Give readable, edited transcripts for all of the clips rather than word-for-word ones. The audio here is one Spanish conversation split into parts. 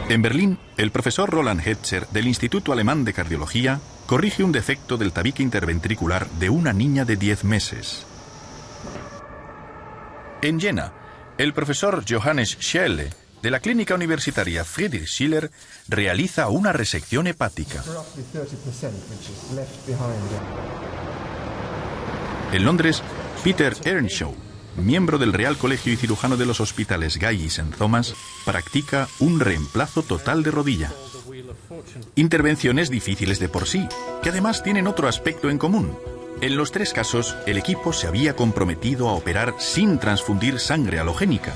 En Berlín, el profesor Roland Hetzer del Instituto Alemán de Cardiología corrige un defecto del tabique interventricular de una niña de 10 meses. En Jena, el profesor Johannes Schelle de la clínica universitaria Friedrich Schiller realiza una resección hepática. En Londres, Peter Earnshaw, miembro del Real Colegio y cirujano de los hospitales Guy's y St. Thomas, practica un reemplazo total de rodilla. Intervenciones difíciles de por sí, que además tienen otro aspecto en común. En los tres casos, el equipo se había comprometido a operar sin transfundir sangre halogénica.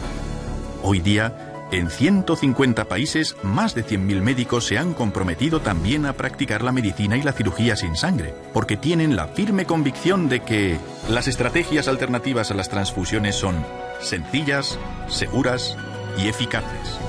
Hoy día, en 150 países, más de 100.000 médicos se han comprometido también a practicar la medicina y la cirugía sin sangre, porque tienen la firme convicción de que las estrategias alternativas a las transfusiones son sencillas, seguras y eficaces.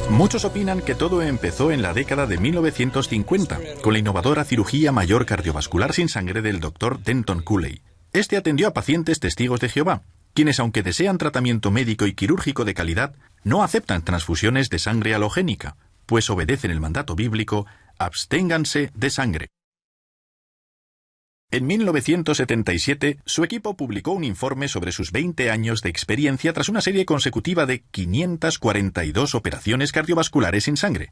Muchos opinan que todo empezó en la década de 1950, con la innovadora cirugía mayor cardiovascular sin sangre del Dr. Denton Cooley. Este atendió a pacientes testigos de Jehová, quienes, aunque desean tratamiento médico y quirúrgico de calidad, no aceptan transfusiones de sangre halogénica, pues obedecen el mandato bíblico: absténganse de sangre. En 1977, su equipo publicó un informe sobre sus 20 años de experiencia tras una serie consecutiva de 542 operaciones cardiovasculares sin sangre.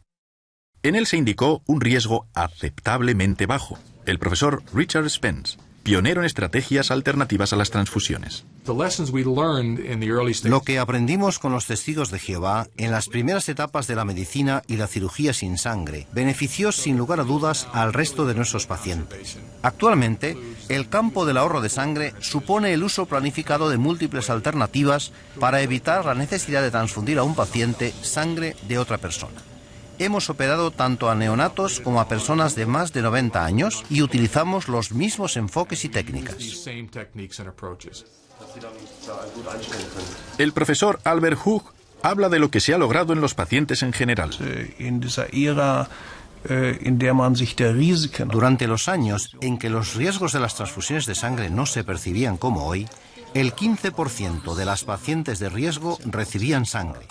En él se indicó un riesgo aceptablemente bajo. El profesor Richard Spence, pionero en estrategias alternativas a las transfusiones. Lo que aprendimos con los testigos de Jehová en las primeras etapas de la medicina y la cirugía sin sangre benefició sin lugar a dudas al resto de nuestros pacientes. Actualmente, el campo del ahorro de sangre supone el uso planificado de múltiples alternativas para evitar la necesidad de transfundir a un paciente sangre de otra persona. Hemos operado tanto a neonatos como a personas de más de 90 años y utilizamos los mismos enfoques y técnicas. El profesor Albert Hug habla de lo que se ha logrado en los pacientes en general. Durante los años en que los riesgos de las transfusiones de sangre no se percibían como hoy, el 15% de las pacientes de riesgo recibían sangre.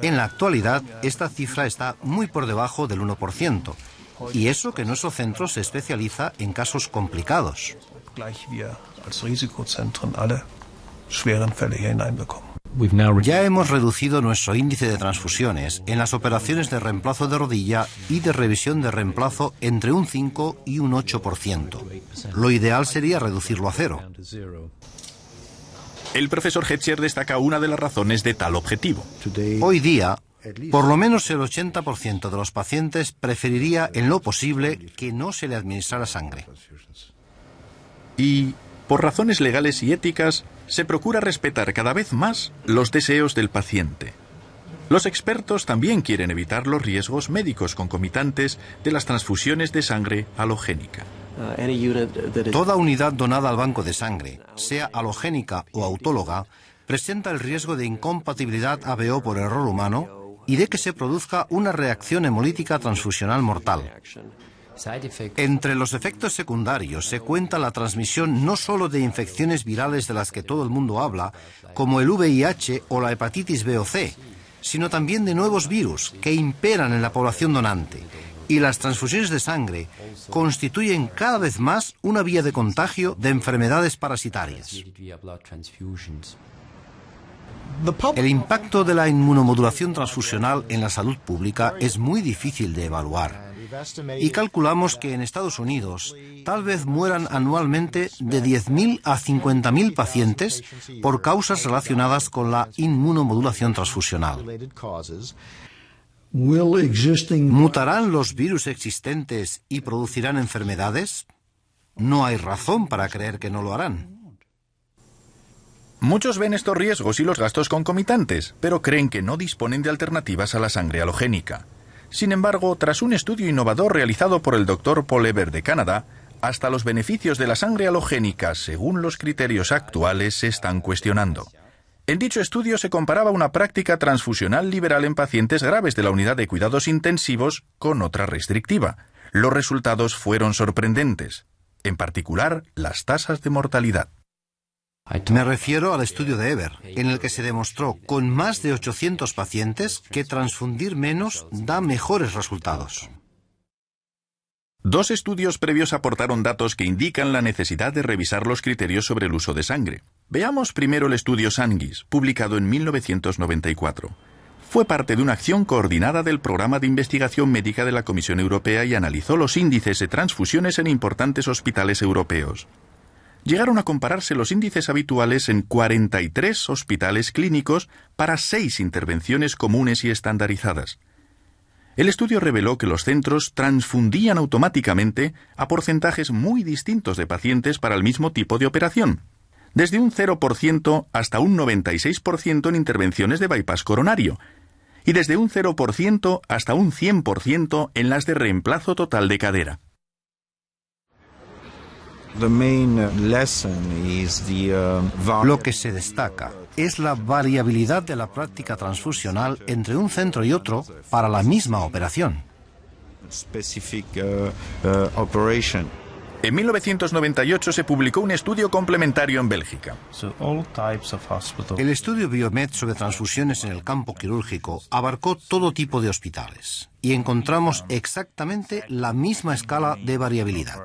En la actualidad, esta cifra está muy por debajo del 1%, y eso que nuestro centro se especializa en casos complicados. Ya hemos reducido nuestro índice de transfusiones en las operaciones de reemplazo de rodilla y de revisión de reemplazo entre un 5 y un 8%. Lo ideal sería reducirlo a 0. El profesor Hetzer destaca una de las razones de tal objetivo. Hoy día, por lo menos el 80% de los pacientes preferiría en lo posible que no se le administrara sangre. Y, por razones legales y éticas, se procura respetar cada vez más los deseos del paciente. Los expertos también quieren evitar los riesgos médicos concomitantes de las transfusiones de sangre halogénica. Toda unidad donada al banco de sangre, sea halogénica o autóloga, presenta el riesgo de incompatibilidad ABO por error humano y de que se produzca una reacción hemolítica transfusional mortal. Entre los efectos secundarios se cuenta la transmisión no solo de infecciones virales de las que todo el mundo habla, como el VIH o la hepatitis B o C, sino también de nuevos virus que imperan en la población donante. Y las transfusiones de sangre constituyen cada vez más una vía de contagio de enfermedades parasitarias. El impacto de la inmunomodulación transfusional en la salud pública es muy difícil de evaluar. Y calculamos que en Estados Unidos tal vez mueran anualmente de 10.000 a 50.000 pacientes por causas relacionadas con la inmunomodulación transfusional. ¿Mutarán los virus existentes y producirán enfermedades? No hay razón para creer que no lo harán. Muchos ven estos riesgos y los gastos concomitantes, pero creen que no disponen de alternativas a la sangre halogénica. Sin embargo, tras un estudio innovador realizado por el Dr. Paul Eber de Canadá, hasta los beneficios de la sangre halogénica, según los criterios actuales, se están cuestionando. En dicho estudio se comparaba una práctica transfusional liberal en pacientes graves de la unidad de cuidados intensivos con otra restrictiva. Los resultados fueron sorprendentes, en particular las tasas de mortalidad. Me refiero al estudio de Eber, en el que se demostró con más de 800 pacientes que transfundir menos da mejores resultados. Dos estudios previos aportaron datos que indican la necesidad de revisar los criterios sobre el uso de sangre. Veamos primero el estudio Sanguis, publicado en 1994. Fue parte de una acción coordinada del Programa de Investigación Médica de la Comisión Europea y analizó los índices de transfusiones en importantes hospitales europeos. Llegaron a compararse los índices habituales en 43 hospitales clínicos para 6 intervenciones comunes y estandarizadas. El estudio reveló que los centros transfundían automáticamente a porcentajes muy distintos de pacientes para el mismo tipo de operación, desde un 0% hasta un 96% en intervenciones de bypass coronario, y desde un 0% hasta un 100% en las de reemplazo total de cadera. Lo que se destaca es la variabilidad de la práctica transfusional entre un centro y otro para la misma operación. En 1998 se publicó un estudio complementario en Bélgica. El estudio Biomed sobre transfusiones en el campo quirúrgico abarcó todo tipo de hospitales y encontramos exactamente la misma escala de variabilidad.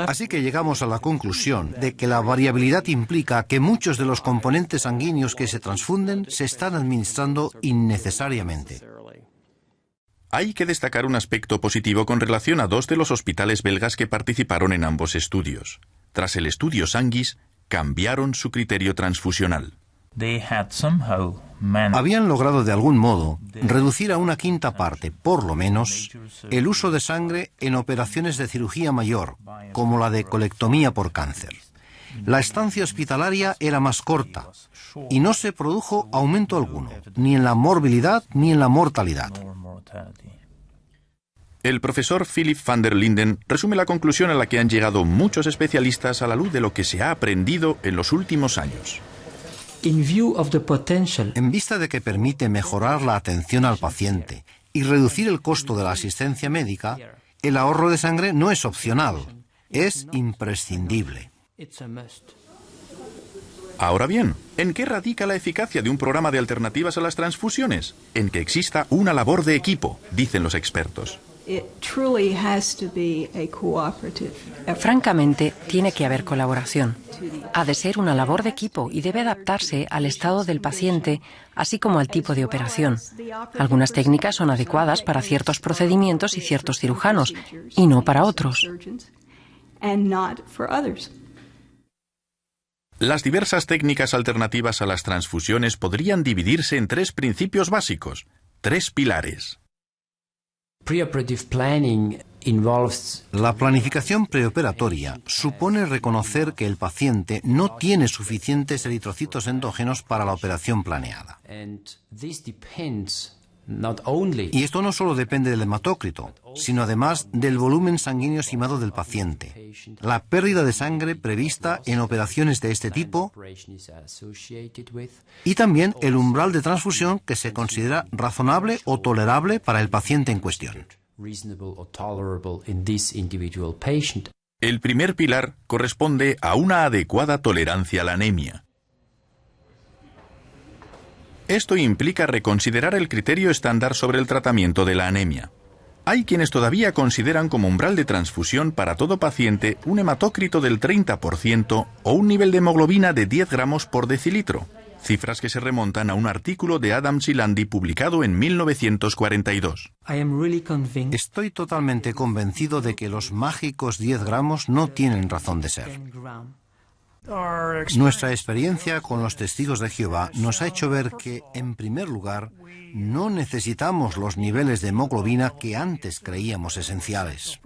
Así que llegamos a la conclusión de que la variabilidad implica que muchos de los componentes sanguíneos que se transfunden se están administrando innecesariamente. Hay que destacar un aspecto positivo con relación a dos de los hospitales belgas que participaron en ambos estudios. Tras el estudio Sanguis, cambiaron su criterio transfusional. Habían logrado de algún modo reducir a una quinta parte, por lo menos, el uso de sangre en operaciones de cirugía mayor, como la de colectomía por cáncer. La estancia hospitalaria era más corta y no se produjo aumento alguno, ni en la morbilidad ni en la mortalidad. El profesor Philip van der Linden resume la conclusión a la que han llegado muchos especialistas a la luz de lo que se ha aprendido en los últimos años. En vista de que permite mejorar la atención al paciente y reducir el costo de la asistencia médica, el ahorro de sangre no es opcional, es imprescindible. Ahora bien, ¿en qué radica la eficacia de un programa de alternativas a las transfusiones? En que exista una labor de equipo, dicen los expertos. Francamente, tiene que haber colaboración. Ha de ser una labor de equipo y debe adaptarse al estado del paciente, así como al tipo de operación. Algunas técnicas son adecuadas para ciertos procedimientos y ciertos cirujanos, y no para otros. Las diversas técnicas alternativas a las transfusiones podrían dividirse en 3 principios básicos, 3 pilares. La planificación preoperatoria supone reconocer que el paciente no tiene suficientes eritrocitos endógenos para la operación planeada. Y esto no solo depende del hematócrito, sino además del volumen sanguíneo estimado del paciente, la pérdida de sangre prevista en operaciones de este tipo y también el umbral de transfusión que se considera razonable o tolerable para el paciente en cuestión. El primer pilar corresponde a una adecuada tolerancia a la anemia. Esto implica reconsiderar el criterio estándar sobre el tratamiento de la anemia. Hay quienes todavía consideran como umbral de transfusión para todo paciente un hematócrito del 30% o un nivel de hemoglobina de 10 gramos por decilitro, cifras que se remontan a un artículo de Adams y Landy publicado en 1942. Estoy totalmente convencido de que los mágicos 10 gramos no tienen razón de ser. Nuestra experiencia con los testigos de Jehová nos ha hecho ver que, en primer lugar, no necesitamos los niveles de hemoglobina que antes creíamos esenciales.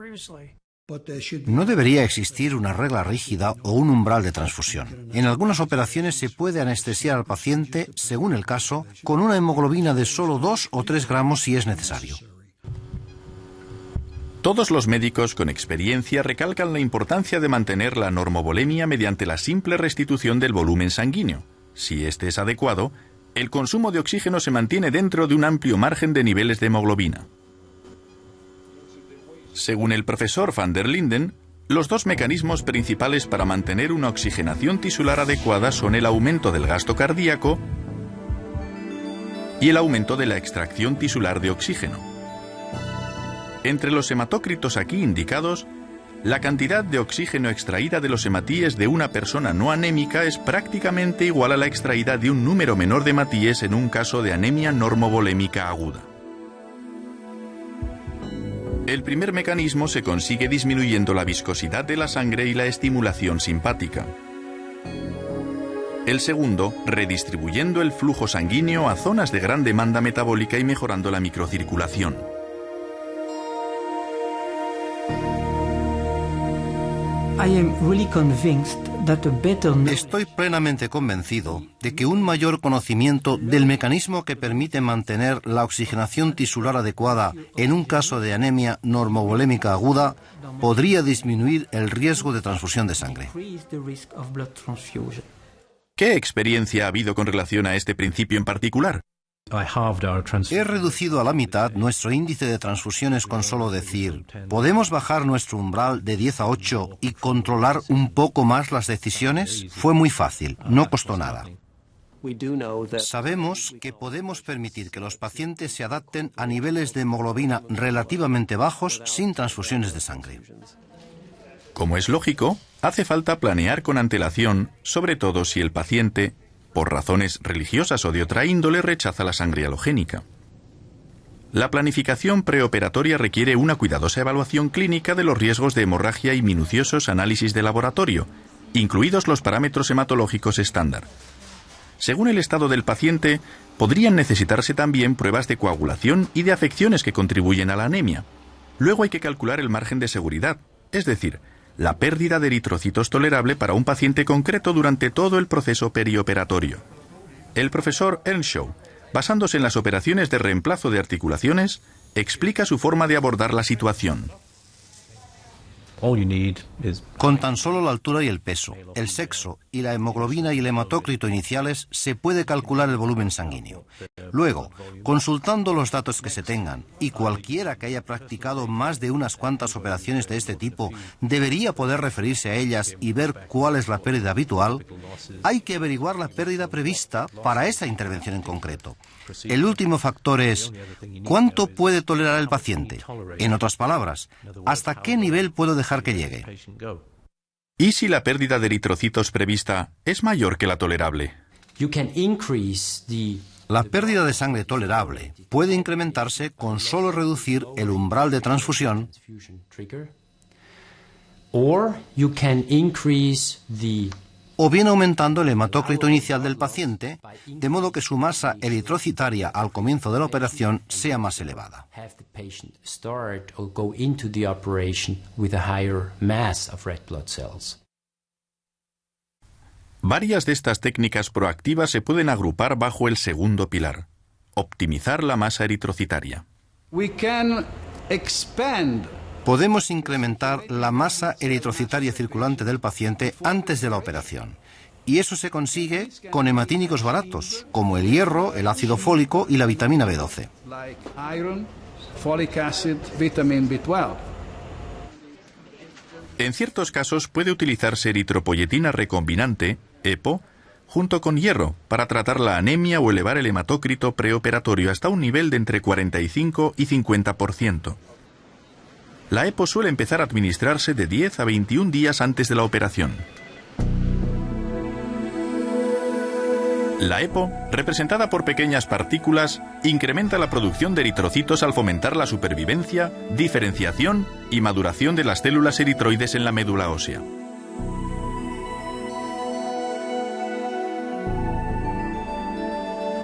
No debería existir una regla rígida o un umbral de transfusión. En algunas operaciones se puede anestesiar al paciente, según el caso, con una hemoglobina de solo 2 o 3 gramos si es necesario. Todos los médicos con experiencia recalcan la importancia de mantener la normovolemia mediante la simple restitución del volumen sanguíneo. Si este es adecuado, el consumo de oxígeno se mantiene dentro de un amplio margen de niveles de hemoglobina. Según el profesor van der Linden, Los dos mecanismos principales para mantener una oxigenación tisular adecuada son el aumento del gasto cardíaco y el aumento de la extracción tisular de oxígeno. Entre los hematócritos aquí indicados, la cantidad de oxígeno extraída de los hematíes de una persona no anémica es prácticamente igual a la extraída de un número menor de hematíes en un caso de anemia normovolémica aguda. El primer mecanismo se consigue disminuyendo la viscosidad de la sangre y la estimulación simpática. El segundo, redistribuyendo el flujo sanguíneo a zonas de gran demanda metabólica y mejorando la microcirculación. Estoy plenamente convencido de que un mayor conocimiento del mecanismo que permite mantener la oxigenación tisular adecuada en un caso de anemia normovolémica aguda podría disminuir el riesgo de transfusión de sangre. ¿Qué experiencia ha habido con relación a este principio en particular? He reducido a la mitad nuestro índice de transfusiones con solo decir, ¿podemos bajar nuestro umbral de 10 a 8 y controlar un poco más las decisiones? Fue muy fácil, no costó nada. Sabemos que podemos permitir que los pacientes se adapten a niveles de hemoglobina relativamente bajos sin transfusiones de sangre. Como es lógico, hace falta planear con antelación, sobre todo si el paciente, por razones religiosas o de otra índole, rechaza la sangre halogénica. La planificación preoperatoria requiere una cuidadosa evaluación clínica de los riesgos de hemorragia y minuciosos análisis de laboratorio, incluidos los parámetros hematológicos estándar. Según el estado del paciente, podrían necesitarse también pruebas de coagulación y de afecciones que contribuyen a la anemia. Luego hay que calcular el margen de seguridad, es decir, la pérdida de eritrocitos tolerable para un paciente concreto durante todo el proceso perioperatorio. El profesor Earnshaw, basándose en las operaciones de reemplazo de articulaciones, explica su forma de abordar la situación. Con tan solo la altura y el peso, el sexo y la hemoglobina y el hematócrito iniciales se puede calcular el volumen sanguíneo. Luego, consultando los datos que se tengan, y cualquiera que haya practicado más de unas cuantas operaciones de este tipo debería poder referirse a ellas y ver cuál es la pérdida habitual, hay que averiguar la pérdida prevista para esa intervención en concreto. El último factor es ¿cuánto puede tolerar el paciente? En otras palabras, ¿hasta qué nivel puedo dejar que llegue? ¿Y si la pérdida de eritrocitos prevista es mayor que la tolerable? La pérdida de sangre tolerable puede incrementarse con solo reducir el umbral de transfusión o bien aumentando el hematócrito inicial del paciente, de modo que su masa eritrocitaria al comienzo de la operación sea más elevada. Varias de estas técnicas proactivas se pueden agrupar bajo el segundo pilar: optimizar la masa eritrocitaria. Podemos incrementar la masa eritrocitaria circulante del paciente antes de la operación. Y eso se consigue con hematínicos baratos, como el hierro, el ácido fólico y la vitamina B12. En ciertos casos puede utilizarse eritropoyetina recombinante, EPO, junto con hierro, para tratar la anemia o elevar el hematócrito preoperatorio hasta un nivel de entre 45 y 50%. La EPO suele empezar a administrarse de 10 a 21 días antes de la operación. La EPO, representada por pequeñas partículas, incrementa la producción de eritrocitos al fomentar la supervivencia, diferenciación y maduración de las células eritroides en la médula ósea.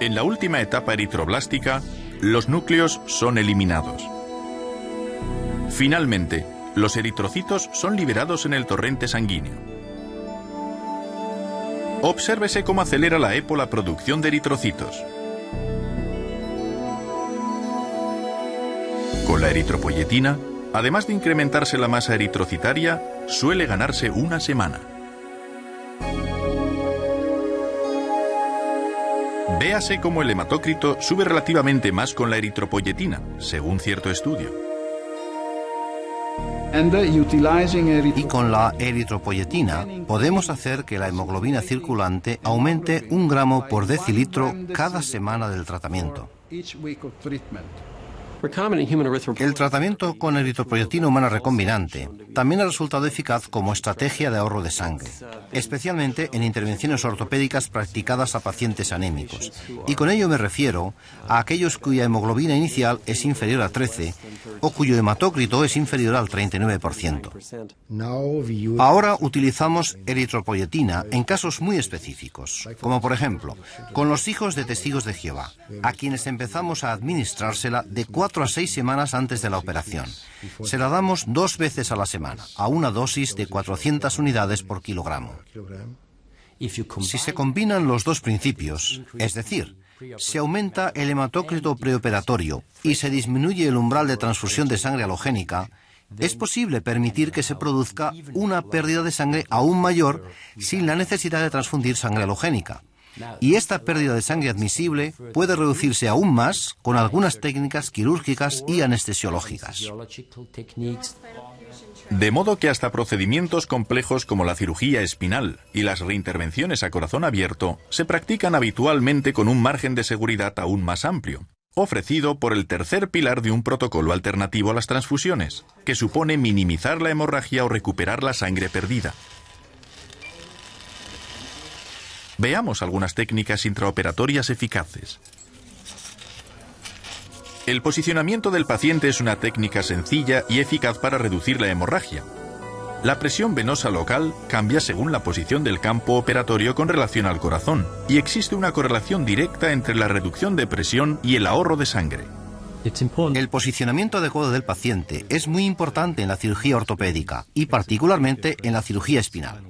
En la última etapa eritroblástica, los núcleos son eliminados. Finalmente, los eritrocitos son liberados en el torrente sanguíneo. Obsérvese cómo acelera la EPO la producción de eritrocitos. Con la eritropoyetina, además de incrementarse la masa eritrocitaria, suele ganarse una semana. Véase cómo el hematócrito sube relativamente más con la eritropoyetina, según cierto estudio. Y con la eritropoyetina podemos hacer que la hemoglobina circulante aumente 1 gramo por decilitro cada semana del tratamiento. El tratamiento con eritropoyetina humana recombinante también ha resultado eficaz como estrategia de ahorro de sangre, especialmente en intervenciones ortopédicas practicadas a pacientes anémicos. Y con ello me refiero a aquellos cuya hemoglobina inicial es inferior a 13 o cuyo hematócrito es inferior al 39%. Ahora utilizamos eritropoyetina en casos muy específicos, como por ejemplo, con los hijos de testigos de Jehová, a quienes empezamos a administrársela de 4 a 6 semanas antes de la operación. Se la damos 2 veces a la semana, a una dosis de 400 unidades por kilogramo. Si se combinan los dos principios, es decir, se aumenta el hematócrito preoperatorio y se disminuye el umbral de transfusión de sangre halogénica, es posible permitir que se produzca una pérdida de sangre aún mayor sin la necesidad de transfundir sangre halogénica. Y esta pérdida de sangre admisible puede reducirse aún más con algunas técnicas quirúrgicas y anestesiológicas. De modo que hasta procedimientos complejos como la cirugía espinal y las reintervenciones a corazón abierto se practican habitualmente con un margen de seguridad aún más amplio, ofrecido por el tercer pilar de un protocolo alternativo a las transfusiones, que supone minimizar la hemorragia o recuperar la sangre perdida. Veamos algunas técnicas intraoperatorias eficaces. El posicionamiento del paciente es una técnica sencilla y eficaz para reducir la hemorragia. La presión venosa local cambia según la posición del campo operatorio con relación al corazón, y existe una correlación directa entre la reducción de presión y el ahorro de sangre. El posicionamiento adecuado del paciente es muy importante en la cirugía ortopédica y particularmente en la cirugía espinal.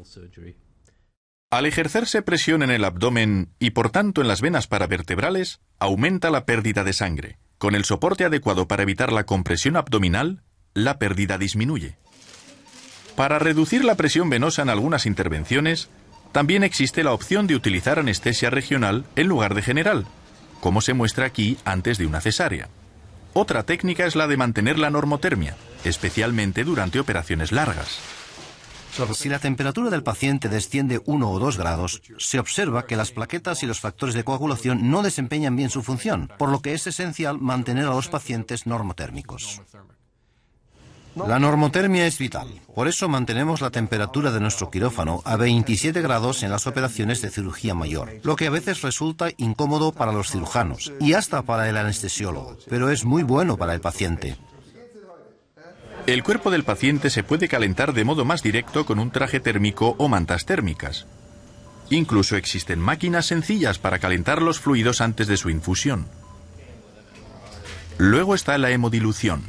Al ejercerse presión en el abdomen y por tanto en las venas paravertebrales, aumenta la pérdida de sangre. Con el soporte adecuado para evitar la compresión abdominal, la pérdida disminuye. Para reducir la presión venosa en algunas intervenciones, también existe la opción de utilizar anestesia regional en lugar de general, como se muestra aquí antes de una cesárea. Otra técnica es la de mantener la normotermia, especialmente durante operaciones largas. Si la temperatura del paciente desciende 1 o 2 grados, se observa que las plaquetas y los factores de coagulación no desempeñan bien su función, por lo que es esencial mantener a los pacientes normotérmicos. La normotermia es vital, por eso mantenemos la temperatura de nuestro quirófano a 27 grados en las operaciones de cirugía mayor, lo que a veces resulta incómodo para los cirujanos y hasta para el anestesiólogo, pero es muy bueno para el paciente. El cuerpo del paciente se puede calentar de modo más directo con un traje térmico o mantas térmicas. Incluso existen máquinas sencillas para calentar los fluidos antes de su infusión. Luego está la hemodilución.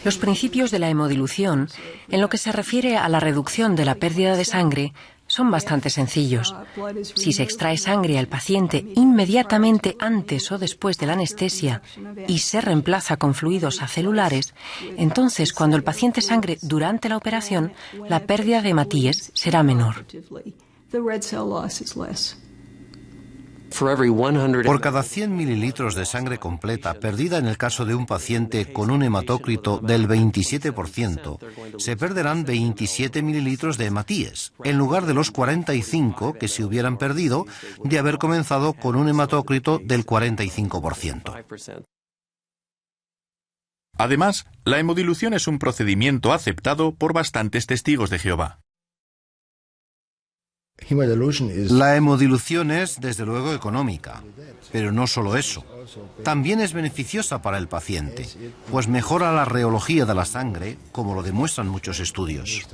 Los principios de la hemodilución, en lo que se refiere a la reducción de la pérdida de sangre, son bastante sencillos. Si se extrae sangre al paciente inmediatamente antes o después de la anestesia y se reemplaza con fluidos acelulares, entonces cuando el paciente sangre durante la operación, la pérdida de hematíes será menor. Por cada 100 mililitros de sangre completa perdida en el caso de un paciente con un hematócrito del 27%, se perderán 27 mililitros de hematíes, en lugar de los 45 que se hubieran perdido de haber comenzado con un hematócrito del 45%. Además, la hemodilución es un procedimiento aceptado por bastantes testigos de Jehová. La hemodilución es, desde luego, económica, pero no solo eso. También es beneficiosa para el paciente, pues mejora la reología de la sangre, como lo demuestran muchos estudios.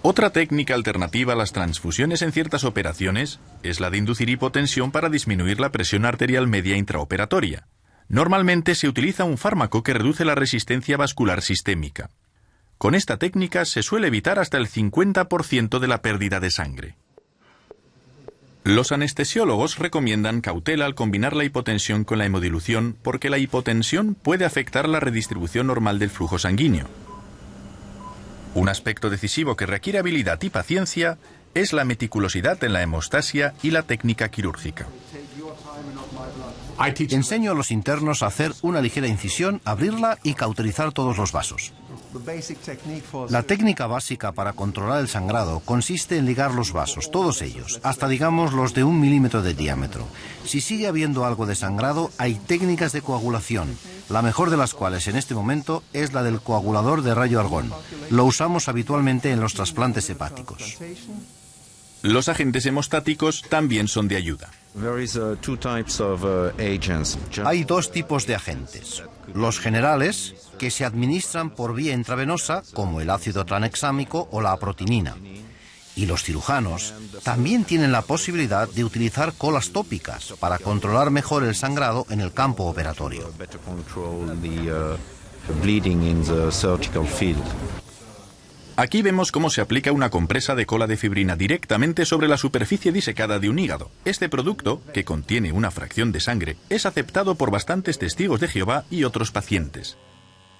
Otra técnica alternativa a las transfusiones en ciertas operaciones es la de inducir hipotensión para disminuir la presión arterial media intraoperatoria. Normalmente se utiliza un fármaco que reduce la resistencia vascular sistémica. Con esta técnica se suele evitar hasta el 50% de la pérdida de sangre. Los anestesiólogos recomiendan cautela al combinar la hipotensión con la hemodilución porque la hipotensión puede afectar la redistribución normal del flujo sanguíneo. Un aspecto decisivo que requiere habilidad y paciencia es la meticulosidad en la hemostasia y la técnica quirúrgica. Enseño a los internos a hacer una ligera incisión, abrirla y cauterizar todos los vasos. La técnica básica para controlar el sangrado consiste en ligar los vasos, todos ellos, hasta digamos los de 1 milímetro de diámetro. Si sigue habiendo algo de sangrado, hay técnicas de coagulación, la mejor de las cuales en este momento es la del coagulador de rayo argón. Lo usamos habitualmente en los trasplantes hepáticos. Los agentes hemostáticos también son de ayuda. Hay 2 tipos de agentes. Los generales, que se administran por vía intravenosa, como el ácido tranexámico o la aprotimina. Y los cirujanos también tienen la posibilidad de utilizar colas tópicas para controlar mejor el sangrado en el campo operatorio. Aquí vemos cómo se aplica una compresa de cola de fibrina directamente sobre la superficie disecada de un hígado. Este producto, que contiene una fracción de sangre, es aceptado por bastantes testigos de Jehová y otros pacientes.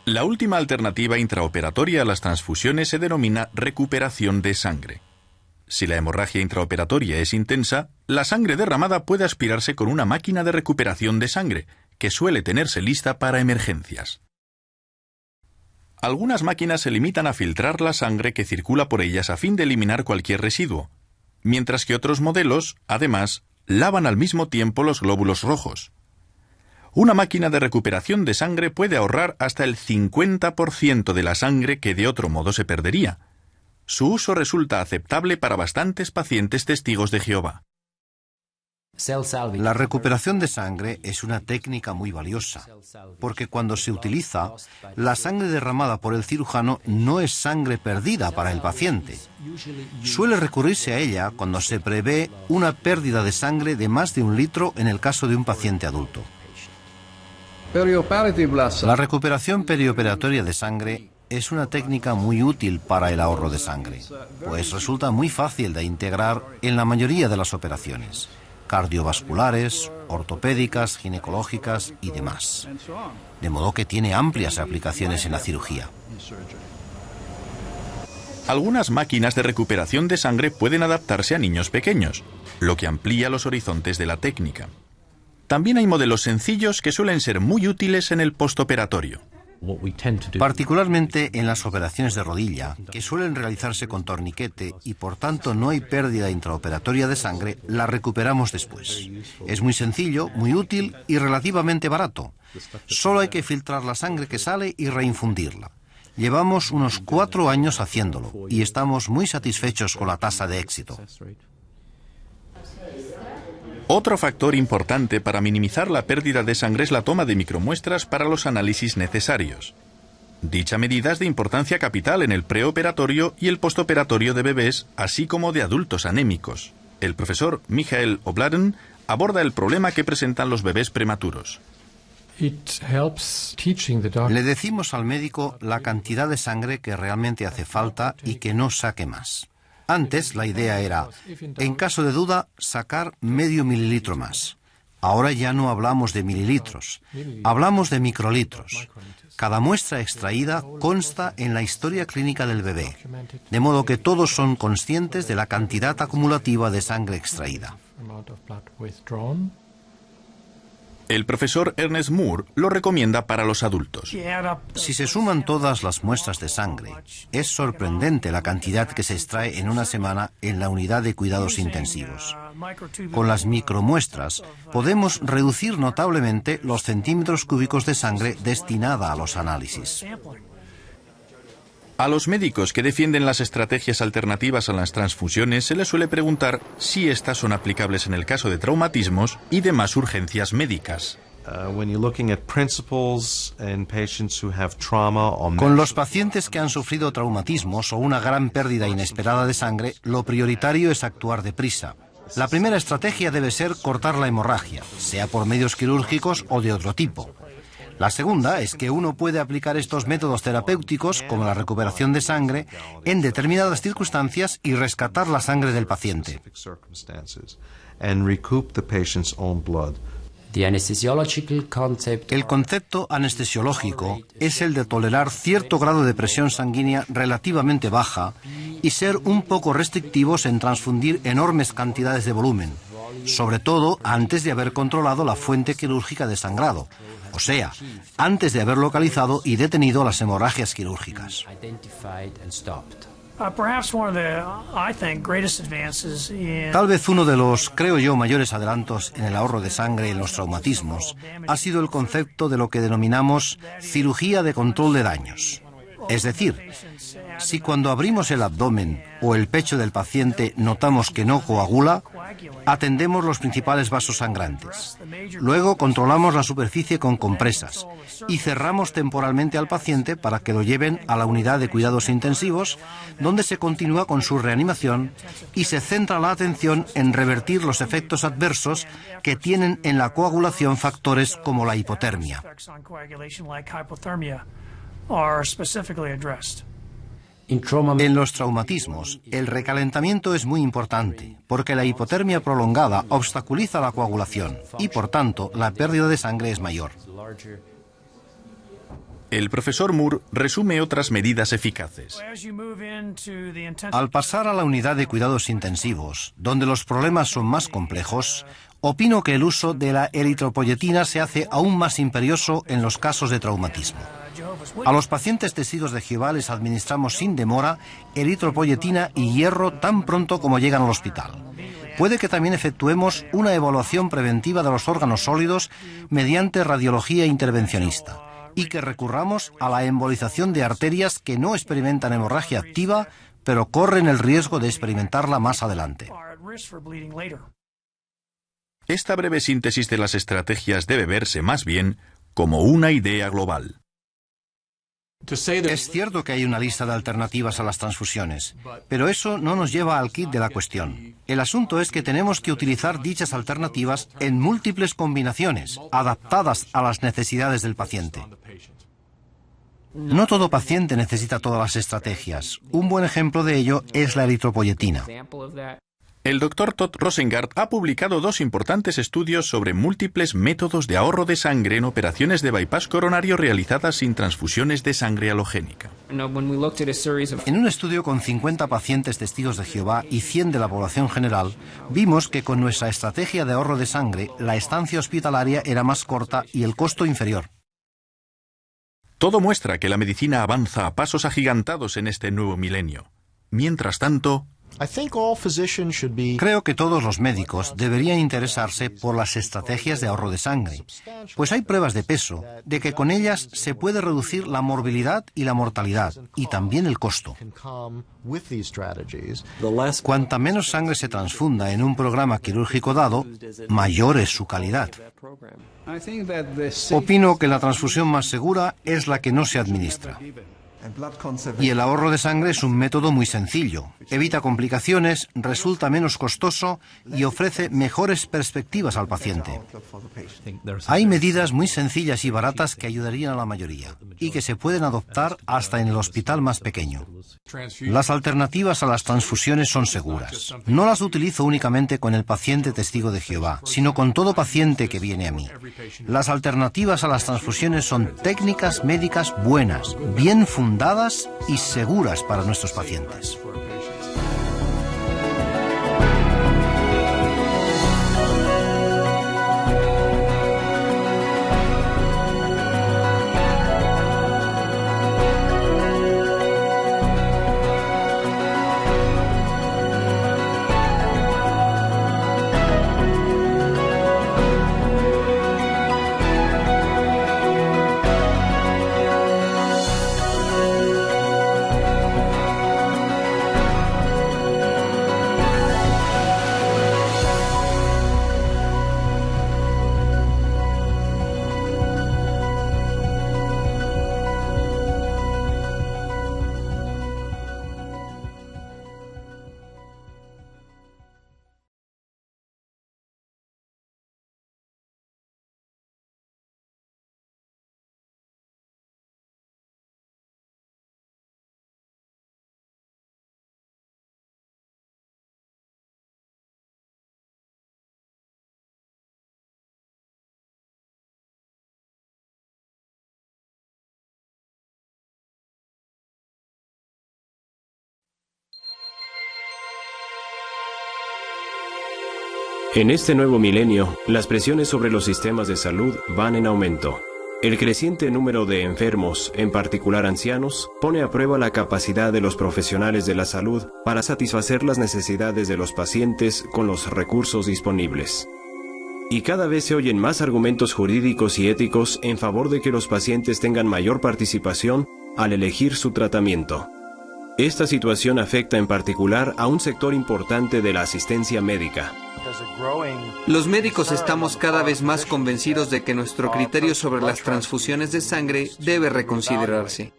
La última alternativa intraoperatoria a las transfusiones se denomina recuperación de sangre. Si la hemorragia intraoperatoria es intensa, la sangre derramada puede aspirarse con una máquina de recuperación de sangre, que suele tenerse lista para emergencias. Algunas máquinas se limitan a filtrar la sangre que circula por ellas a fin de eliminar cualquier residuo, mientras que otros modelos, además, lavan al mismo tiempo los glóbulos rojos. Una máquina de recuperación de sangre puede ahorrar hasta el 50% de la sangre que de otro modo se perdería. Su uso resulta aceptable para bastantes pacientes testigos de Jehová. La recuperación de sangre es una técnica muy valiosa, porque cuando se utiliza, la sangre derramada por el cirujano no es sangre perdida para el paciente. Suele recurrirse a ella cuando se prevé una pérdida de sangre de más de 1 litro en el caso de un paciente adulto. La recuperación perioperatoria de sangre es una técnica muy útil para el ahorro de sangre, pues resulta muy fácil de integrar en la mayoría de las operaciones cardiovasculares, ortopédicas, ginecológicas y demás. De modo que tiene amplias aplicaciones en la cirugía. Algunas máquinas de recuperación de sangre pueden adaptarse a niños pequeños, lo que amplía los horizontes de la técnica. También hay modelos sencillos que suelen ser muy útiles en el postoperatorio. Particularmente en las operaciones de rodilla, que suelen realizarse con torniquete y por tanto no hay pérdida intraoperatoria de sangre, la recuperamos después. Es muy sencillo, muy útil y relativamente barato. Solo hay que filtrar la sangre que sale y reinfundirla. Llevamos unos 4 años haciéndolo y estamos muy satisfechos con la tasa de éxito. Otro factor importante para minimizar la pérdida de sangre es la toma de micromuestras para los análisis necesarios. Dicha medida es de importancia capital en el preoperatorio y el postoperatorio de bebés, así como de adultos anémicos. El profesor Michael O'Bladen aborda el problema que presentan los bebés prematuros. Le decimos al médico la cantidad de sangre que realmente hace falta y que no saque más. Antes la idea era, en caso de duda, sacar medio mililitro más. Ahora ya no hablamos de mililitros, hablamos de microlitros. Cada muestra extraída consta en la historia clínica del bebé, de modo que todos son conscientes de la cantidad acumulativa de sangre extraída. El profesor Ernest Moore lo recomienda para los adultos. Si se suman todas las muestras de sangre, es sorprendente la cantidad que se extrae en una semana en la unidad de cuidados intensivos. Con las micromuestras podemos reducir notablemente los centímetros cúbicos de sangre destinada a los análisis. A los médicos que defienden las estrategias alternativas a las transfusiones se les suele preguntar si estas son aplicables en el caso de traumatismos y demás urgencias médicas. Con los pacientes que han sufrido traumatismos o una gran pérdida inesperada de sangre, lo prioritario es actuar deprisa. La primera estrategia debe ser cortar la hemorragia, sea por medios quirúrgicos o de otro tipo. La segunda es que uno puede aplicar estos métodos terapéuticos, como la recuperación de sangre, en determinadas circunstancias y rescatar la sangre del paciente. El concepto anestesiológico es el de tolerar cierto grado de presión sanguínea relativamente baja y ser un poco restrictivos en transfundir enormes cantidades de volumen. sobre todo antes de haber controlado la fuente quirúrgica de sangrado, o sea, antes de haber localizado y detenido las hemorragias quirúrgicas. Tal vez uno de los, creo yo, mayores adelantos en el ahorro de sangre en los traumatismos ha sido el concepto de lo que denominamos cirugía de control de daños. Es decir, si cuando abrimos el abdomen o el pecho del paciente notamos que no coagula, atendemos los principales vasos sangrantes. Luego controlamos la superficie con compresas y cerramos temporalmente al paciente para que lo lleven a la unidad de cuidados intensivos, donde se continúa con su reanimación y se centra la atención en revertir los efectos adversos que tienen en la coagulación factores como la hipotermia. En los traumatismos, el recalentamiento es muy importante, porque la hipotermia prolongada obstaculiza la coagulación y, por tanto, la pérdida de sangre es mayor. El profesor Moore resume otras medidas eficaces. Al pasar a la unidad de cuidados intensivos, donde los problemas son más complejos, opino que el uso de la eritropoyetina se hace aún más imperioso en los casos de traumatismo. A los pacientes testigos de Jehová les administramos sin demora eritropoyetina y hierro tan pronto como llegan al hospital. Puede que también efectuemos una evaluación preventiva de los órganos sólidos mediante radiología intervencionista y que recurramos a la embolización de arterias que no experimentan hemorragia activa, pero corren el riesgo de experimentarla más adelante. Esta breve síntesis de las estrategias debe verse más bien como una idea global. Es cierto que hay una lista de alternativas a las transfusiones, pero eso no nos lleva al quid de la cuestión. El asunto es que tenemos que utilizar dichas alternativas en múltiples combinaciones, adaptadas a las necesidades del paciente. No todo paciente necesita todas las estrategias. Un buen ejemplo de ello es la eritropoyetina. El Dr. Todd Rosengart ha publicado 2 importantes estudios sobre múltiples métodos de ahorro de sangre en operaciones de bypass coronario realizadas sin transfusiones de sangre halogénica. En un estudio con 50 pacientes testigos de Jehová y 100 de la población general, vimos que con nuestra estrategia de ahorro de sangre, la estancia hospitalaria era más corta y el costo inferior. Todo muestra que la medicina avanza a pasos agigantados en este nuevo milenio. Mientras tanto, creo que todos los médicos deberían interesarse por las estrategias de ahorro de sangre, pues hay pruebas de peso de que con ellas se puede reducir la morbilidad y la mortalidad, y también el costo. Cuanta menos sangre se transfunda en un programa quirúrgico dado, mayor es su calidad. Opino que la transfusión más segura es la que no se administra. Y el ahorro de sangre es un método muy sencillo. Evita complicaciones, resulta menos costoso y ofrece mejores perspectivas al paciente. Hay medidas muy sencillas y baratas que ayudarían a la mayoría y que se pueden adoptar hasta en el hospital más pequeño. Las alternativas a las transfusiones son seguras. No las utilizo únicamente con el paciente testigo de Jehová, sino con todo paciente que viene a mí. Las alternativas a las transfusiones son técnicas médicas buenas, bien fundadas y seguras para nuestros pacientes. En este nuevo milenio, las presiones sobre los sistemas de salud van en aumento. El creciente número de enfermos, en particular ancianos, pone a prueba la capacidad de los profesionales de la salud para satisfacer las necesidades de los pacientes con los recursos disponibles. Y cada vez se oyen más argumentos jurídicos y éticos en favor de que los pacientes tengan mayor participación al elegir su tratamiento. Esta situación afecta en particular a un sector importante de la asistencia médica. Los médicos estamos cada vez más convencidos de que nuestro criterio sobre las transfusiones de sangre debe reconsiderarse.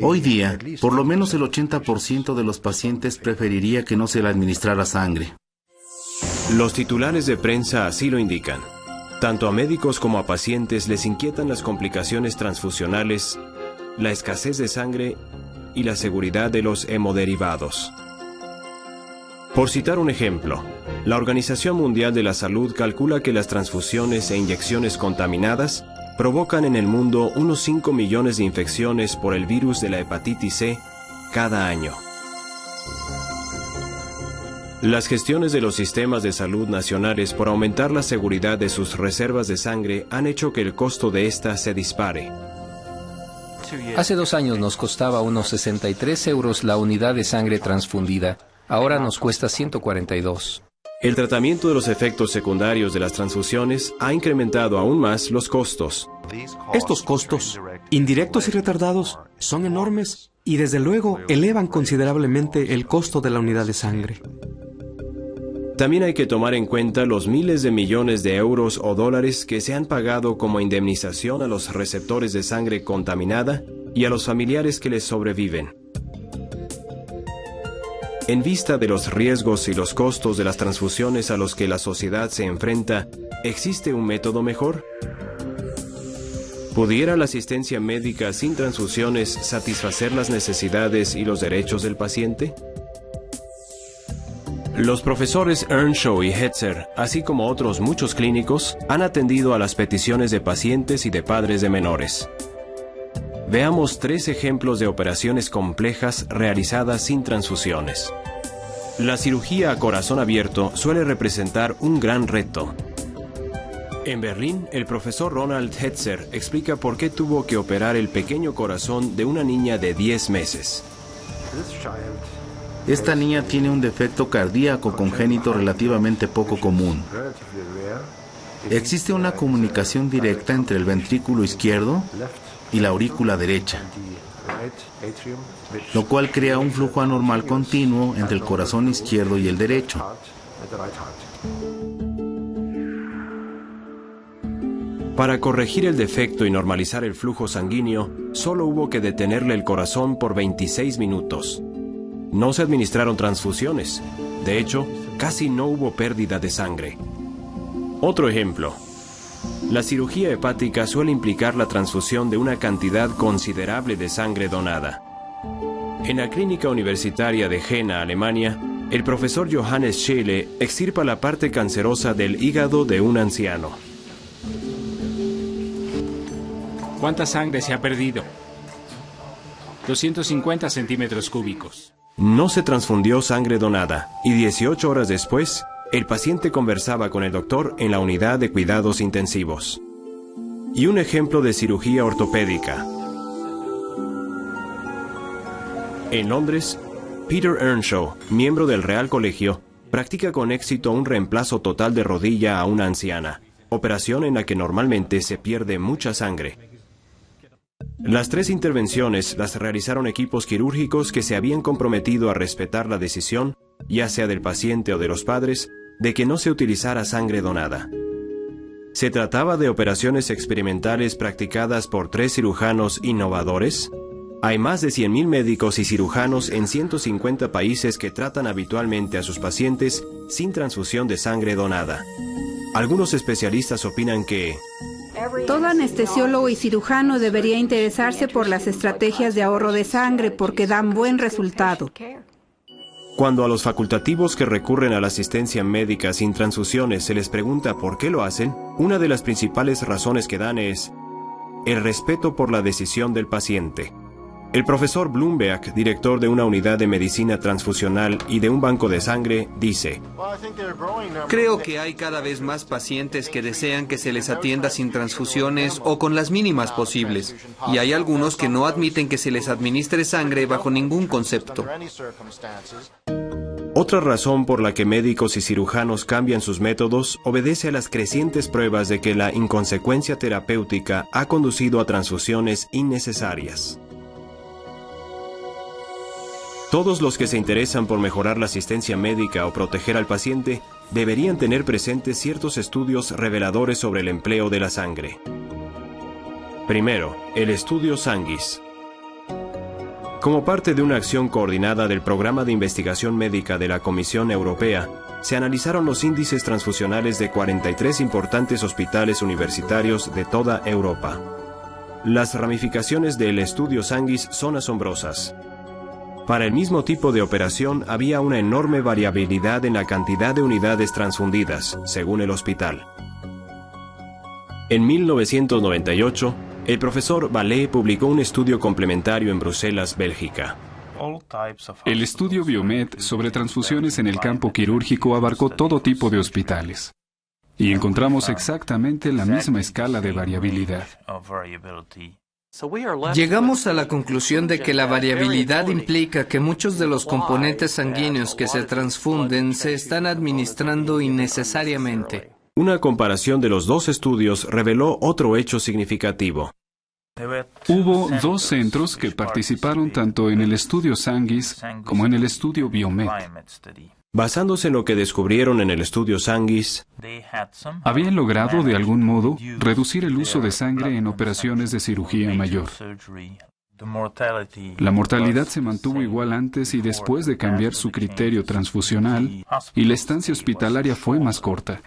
Hoy día, por lo menos el 80% de los pacientes preferiría que no se le administrara sangre. Los titulares de prensa así lo indican. Tanto a médicos como a pacientes les inquietan las complicaciones transfusionales, la escasez de sangre y la seguridad de los hemoderivados. Por citar un ejemplo, la Organización Mundial de la Salud calcula que las transfusiones e inyecciones contaminadas provocan en el mundo unos 5 millones de infecciones por el virus de la hepatitis C cada año. Las gestiones de los sistemas de salud nacionales por aumentar la seguridad de sus reservas de sangre han hecho que el costo de esta se dispare. Hace 2 años nos costaba unos 63 euros la unidad de sangre transfundida. Ahora nos cuesta 142. El tratamiento de los efectos secundarios de las transfusiones ha incrementado aún más los costos. Estos costos, indirectos y retardados, son enormes y desde luego elevan considerablemente el costo de la unidad de sangre. También hay que tomar en cuenta los miles de millones de euros o dólares que se han pagado como indemnización a los receptores de sangre contaminada y a los familiares que les sobreviven. En vista de los riesgos y los costos de las transfusiones a los que la sociedad se enfrenta, ¿existe un método mejor? ¿Pudiera la asistencia médica sin transfusiones satisfacer las necesidades y los derechos del paciente? Los profesores Earnshaw y Hetzer, así como otros muchos clínicos, han atendido a las peticiones de pacientes y de padres de menores. Veamos 3 ejemplos de operaciones complejas realizadas sin transfusiones. La cirugía a corazón abierto suele representar un gran reto. En Berlín, el profesor Ronald Hetzer explica por qué tuvo que operar el pequeño corazón de una niña de 10 meses. Esta niña tiene un defecto cardíaco congénito relativamente poco común. Existe una comunicación directa entre el ventrículo izquierdo y la aurícula derecha, lo cual crea un flujo anormal continuo entre el corazón izquierdo y el derecho. Para corregir el defecto y normalizar el flujo sanguíneo, solo hubo que detenerle el corazón por 26 minutos. No se administraron transfusiones. De hecho, casi no hubo pérdida de sangre. Otro ejemplo. La cirugía hepática suele implicar la transfusión de una cantidad considerable de sangre donada. En la clínica universitaria de Jena, Alemania, el profesor Johannes Scheele extirpa la parte cancerosa del hígado de un anciano. ¿Cuánta sangre se ha perdido? 250 centímetros cúbicos. No se transfundió sangre donada y 18 horas después, el paciente conversaba con el doctor en la unidad de cuidados intensivos. Y un ejemplo de cirugía ortopédica. En Londres, Peter Earnshaw, miembro del Real Colegio, practica con éxito un reemplazo total de rodilla a una anciana, operación en la que normalmente se pierde mucha sangre. Las 3 intervenciones las realizaron equipos quirúrgicos que se habían comprometido a respetar la decisión, ya sea del paciente o de los padres, de que no se utilizara sangre donada. ¿Se trataba de operaciones experimentales practicadas por 3 cirujanos innovadores? Hay más de 100.000 médicos y cirujanos en 150 países que tratan habitualmente a sus pacientes sin transfusión de sangre donada. Algunos especialistas opinan que todo anestesiólogo y cirujano debería interesarse por las estrategias de ahorro de sangre porque dan buen resultado. cuando a los facultativos que recurren a la asistencia médica sin transfusiones se les pregunta por qué lo hacen, una de las principales razones que dan es el respeto por la decisión del paciente. El profesor Bloomberg, director de una unidad de medicina transfusional y de un banco de sangre, dice: Creo que hay cada vez más pacientes que desean que se les atienda sin transfusiones o con las mínimas posibles, y hay algunos que no admiten que se les administre sangre bajo ningún concepto. Otra razón por la que médicos y cirujanos cambian sus métodos obedece a las crecientes pruebas de que la inconsecuencia terapéutica ha conducido a transfusiones innecesarias. Todos los que se interesan por mejorar la asistencia médica o proteger al paciente deberían tener presentes ciertos estudios reveladores sobre el empleo de la sangre. Primero, el estudio Sanguis. Como parte de una acción coordinada del Programa de Investigación Médica de la Comisión Europea, se analizaron los índices transfusionales de 43 importantes hospitales universitarios de toda Europa. Las ramificaciones del estudio Sanguis son asombrosas. Para el mismo tipo de operación había una enorme variabilidad en la cantidad de unidades transfundidas, según el hospital. En 1998, el profesor Vallée publicó un estudio complementario en Bruselas, Bélgica. El estudio Biomed sobre transfusiones en el campo quirúrgico abarcó todo tipo de hospitales. Y encontramos exactamente la misma escala de variabilidad. Llegamos a la conclusión de que la variabilidad implica que muchos de los componentes sanguíneos que se transfunden se están administrando innecesariamente. Una comparación de los dos estudios reveló otro hecho significativo. Hubo dos centros que participaron tanto en el estudio Sanguis como en el estudio Biomed. Basándose en lo que descubrieron en el estudio Sanguis, habían logrado de algún modo reducir el uso de sangre en operaciones de cirugía mayor. La mortalidad se mantuvo igual antes y después de cambiar su criterio transfusional, y la estancia hospitalaria fue más corta.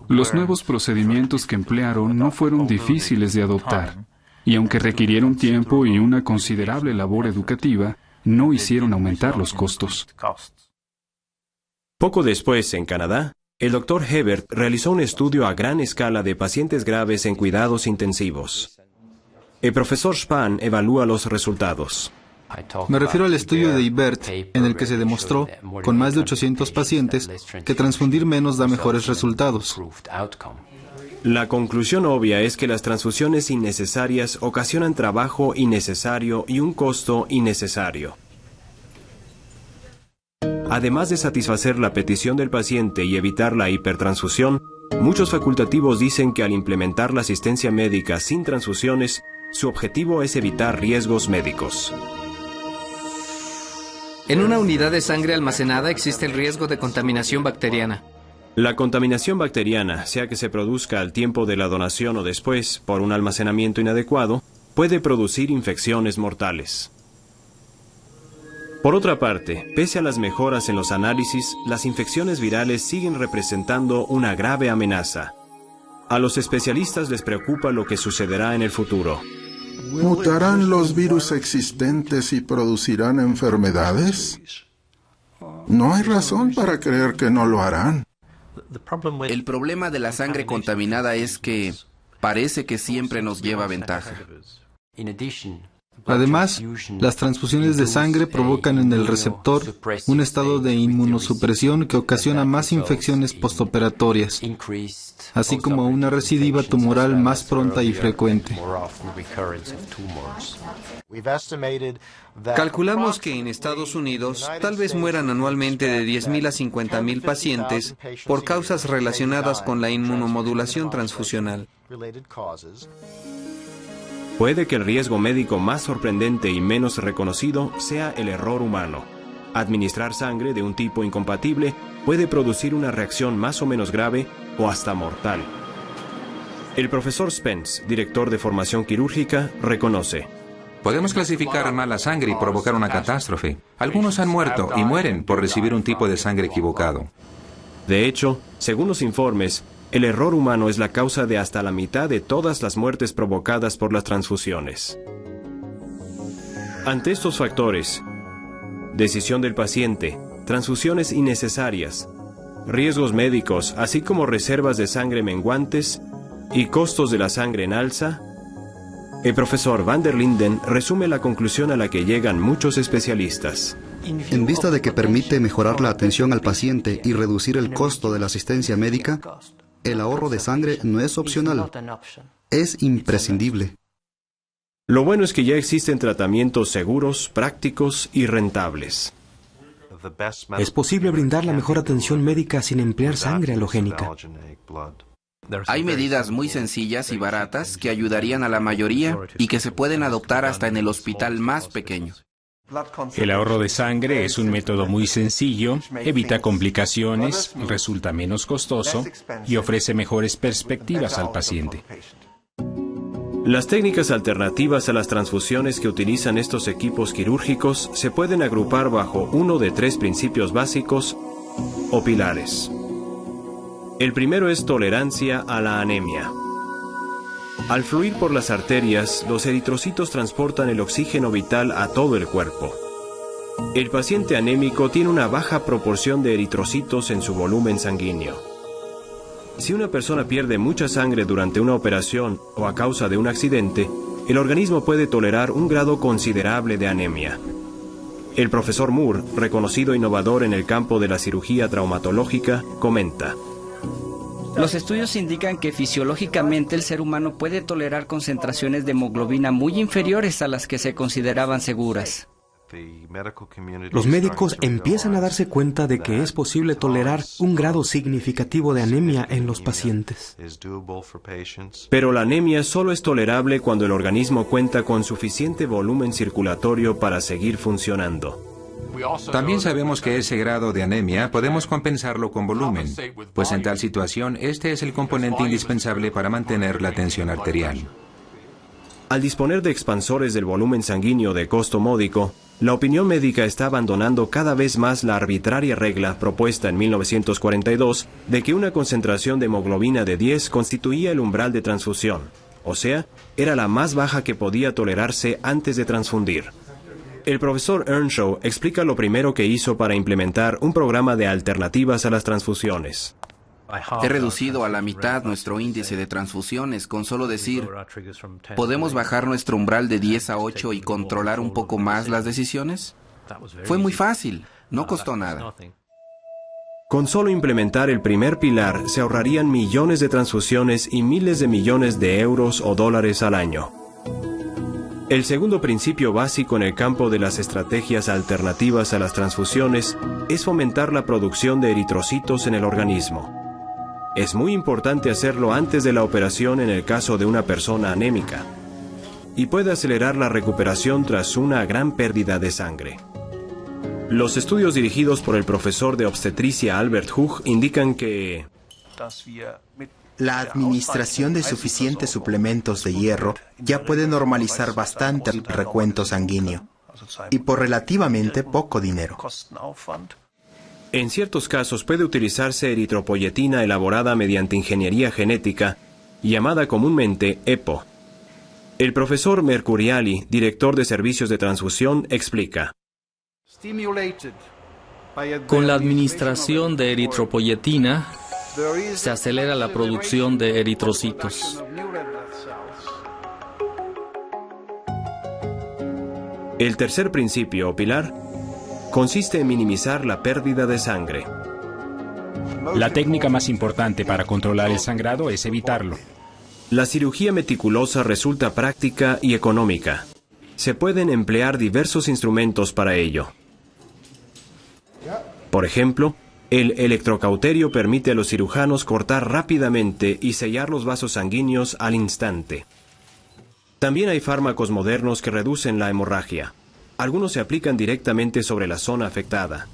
Los nuevos procedimientos que emplearon no fueron difíciles de adoptar, y aunque requirieron tiempo y una considerable labor educativa, no hicieron aumentar los costos. Poco después, en Canadá, el Dr. Hebert realizó un estudio a gran escala de pacientes graves en cuidados intensivos. El profesor Spahn evalúa los resultados. Me refiero al estudio de Ibert, en el que se demostró, con más de 800 pacientes, que transfundir menos da mejores resultados. La conclusión obvia es que las transfusiones innecesarias ocasionan trabajo innecesario y un costo innecesario. Además de satisfacer la petición del paciente y evitar la hipertransfusión, muchos facultativos dicen que al implementar la asistencia médica sin transfusiones, su objetivo es evitar riesgos médicos. En una unidad de sangre almacenada existe el riesgo de contaminación bacteriana. La contaminación bacteriana, sea que se produzca al tiempo de la donación o después por un almacenamiento inadecuado, puede producir infecciones mortales. Por otra parte, pese a las mejoras en los análisis, las infecciones virales siguen representando una grave amenaza. A los especialistas les preocupa lo que sucederá en el futuro. ¿Mutarán los virus existentes y producirán enfermedades? No hay razón para creer que no lo harán. El problema de la sangre contaminada es que parece que siempre nos lleva ventaja. Además, las transfusiones de sangre provocan en el receptor un estado de inmunosupresión que ocasiona más infecciones postoperatorias, así como una recidiva tumoral más pronta y frecuente. Calculamos que en Estados Unidos tal vez mueran anualmente de 10.000 a 50.000 pacientes por causas relacionadas con la inmunomodulación transfusional. Puede que el riesgo médico más sorprendente y menos reconocido sea el error humano. Administrar sangre de un tipo incompatible puede producir una reacción más o menos grave o hasta mortal. El profesor Spence, director de formación quirúrgica, reconoce: podemos clasificar mala sangre y provocar una catástrofe. Algunos han muerto y mueren por recibir un tipo de sangre equivocado. De hecho, según los informes, el error humano es la causa de hasta la mitad de todas las muertes provocadas por las transfusiones. Ante estos factores, decisión del paciente, transfusiones innecesarias, riesgos médicos, así como reservas de sangre menguantes y costos de la sangre en alza, El profesor Van der Linden resume la conclusión a la que llegan muchos especialistas. En vista de que permite mejorar la atención al paciente y reducir el costo de la asistencia médica, el ahorro de sangre no es opcional, es imprescindible. Lo bueno es que ya existen tratamientos seguros, prácticos y rentables. Es posible brindar la mejor atención médica sin emplear sangre halogénica. Hay medidas muy sencillas y baratas que ayudarían a la mayoría y que se pueden adoptar hasta en el hospital más pequeño. El ahorro de sangre es un método muy sencillo, evita complicaciones, resulta menos costoso y ofrece mejores perspectivas al paciente. Las técnicas alternativas a las transfusiones que utilizan estos equipos quirúrgicos se pueden agrupar bajo uno de 3 principios básicos o pilares. El primero es tolerancia a la anemia. Al fluir por las arterias, los eritrocitos transportan el oxígeno vital a todo el cuerpo. El paciente anémico tiene una baja proporción de eritrocitos en su volumen sanguíneo. Si una persona pierde mucha sangre durante una operación o a causa de un accidente, el organismo puede tolerar un grado considerable de anemia. El profesor Moore, reconocido innovador en el campo de la cirugía traumatológica, comenta: los estudios indican que fisiológicamente el ser humano puede tolerar concentraciones de hemoglobina muy inferiores a las que se consideraban seguras. Los médicos empiezan a darse cuenta de que es posible tolerar un grado significativo de anemia en los pacientes. Pero la anemia solo es tolerable cuando el organismo cuenta con suficiente volumen circulatorio para seguir funcionando. También sabemos que ese grado de anemia podemos compensarlo con volumen, pues en tal situación este es el componente indispensable para mantener la tensión arterial. Al disponer de expansores del volumen sanguíneo de costo módico, la opinión médica está abandonando cada vez más la arbitraria regla propuesta en 1942 de que una concentración de hemoglobina de 10 constituía el umbral de transfusión, o sea, era la más baja que podía tolerarse antes de transfundir. El profesor Earnshaw explica lo primero que hizo para implementar un programa de alternativas a las transfusiones. He reducido a la mitad nuestro índice de transfusiones con solo decir, ¿podemos bajar nuestro umbral de 10 a 8 y controlar un poco más las decisiones? Fue muy fácil, no costó nada. Con solo implementar el primer pilar se ahorrarían millones de transfusiones y miles de millones de euros o dólares al año. El segundo principio básico en el campo de las estrategias alternativas a las transfusiones es fomentar la producción de eritrocitos en el organismo. Es muy importante hacerlo antes de la operación en el caso de una persona anémica, y puede acelerar la recuperación tras una gran pérdida de sangre. Los estudios dirigidos por el profesor de obstetricia Albert Hug indican que la administración de suficientes suplementos de hierro ya puede normalizar bastante el recuento sanguíneo, y por relativamente poco dinero. En ciertos casos puede utilizarse eritropoyetina elaborada mediante ingeniería genética, llamada comúnmente EPO. El profesor Mercuriali, director de servicios de transfusión, explica: con la administración de eritropoyetina, se acelera la producción de eritrocitos. El tercer principio o pilar consiste en minimizar la pérdida de sangre. La técnica más importante para controlar el sangrado es evitarlo. La cirugía meticulosa resulta práctica y económica. Se pueden emplear diversos instrumentos para ello. Por ejemplo, el electrocauterio permite a los cirujanos cortar rápidamente y sellar los vasos sanguíneos al instante. También hay fármacos modernos que reducen la hemorragia. Algunos se aplican directamente sobre la zona afectada.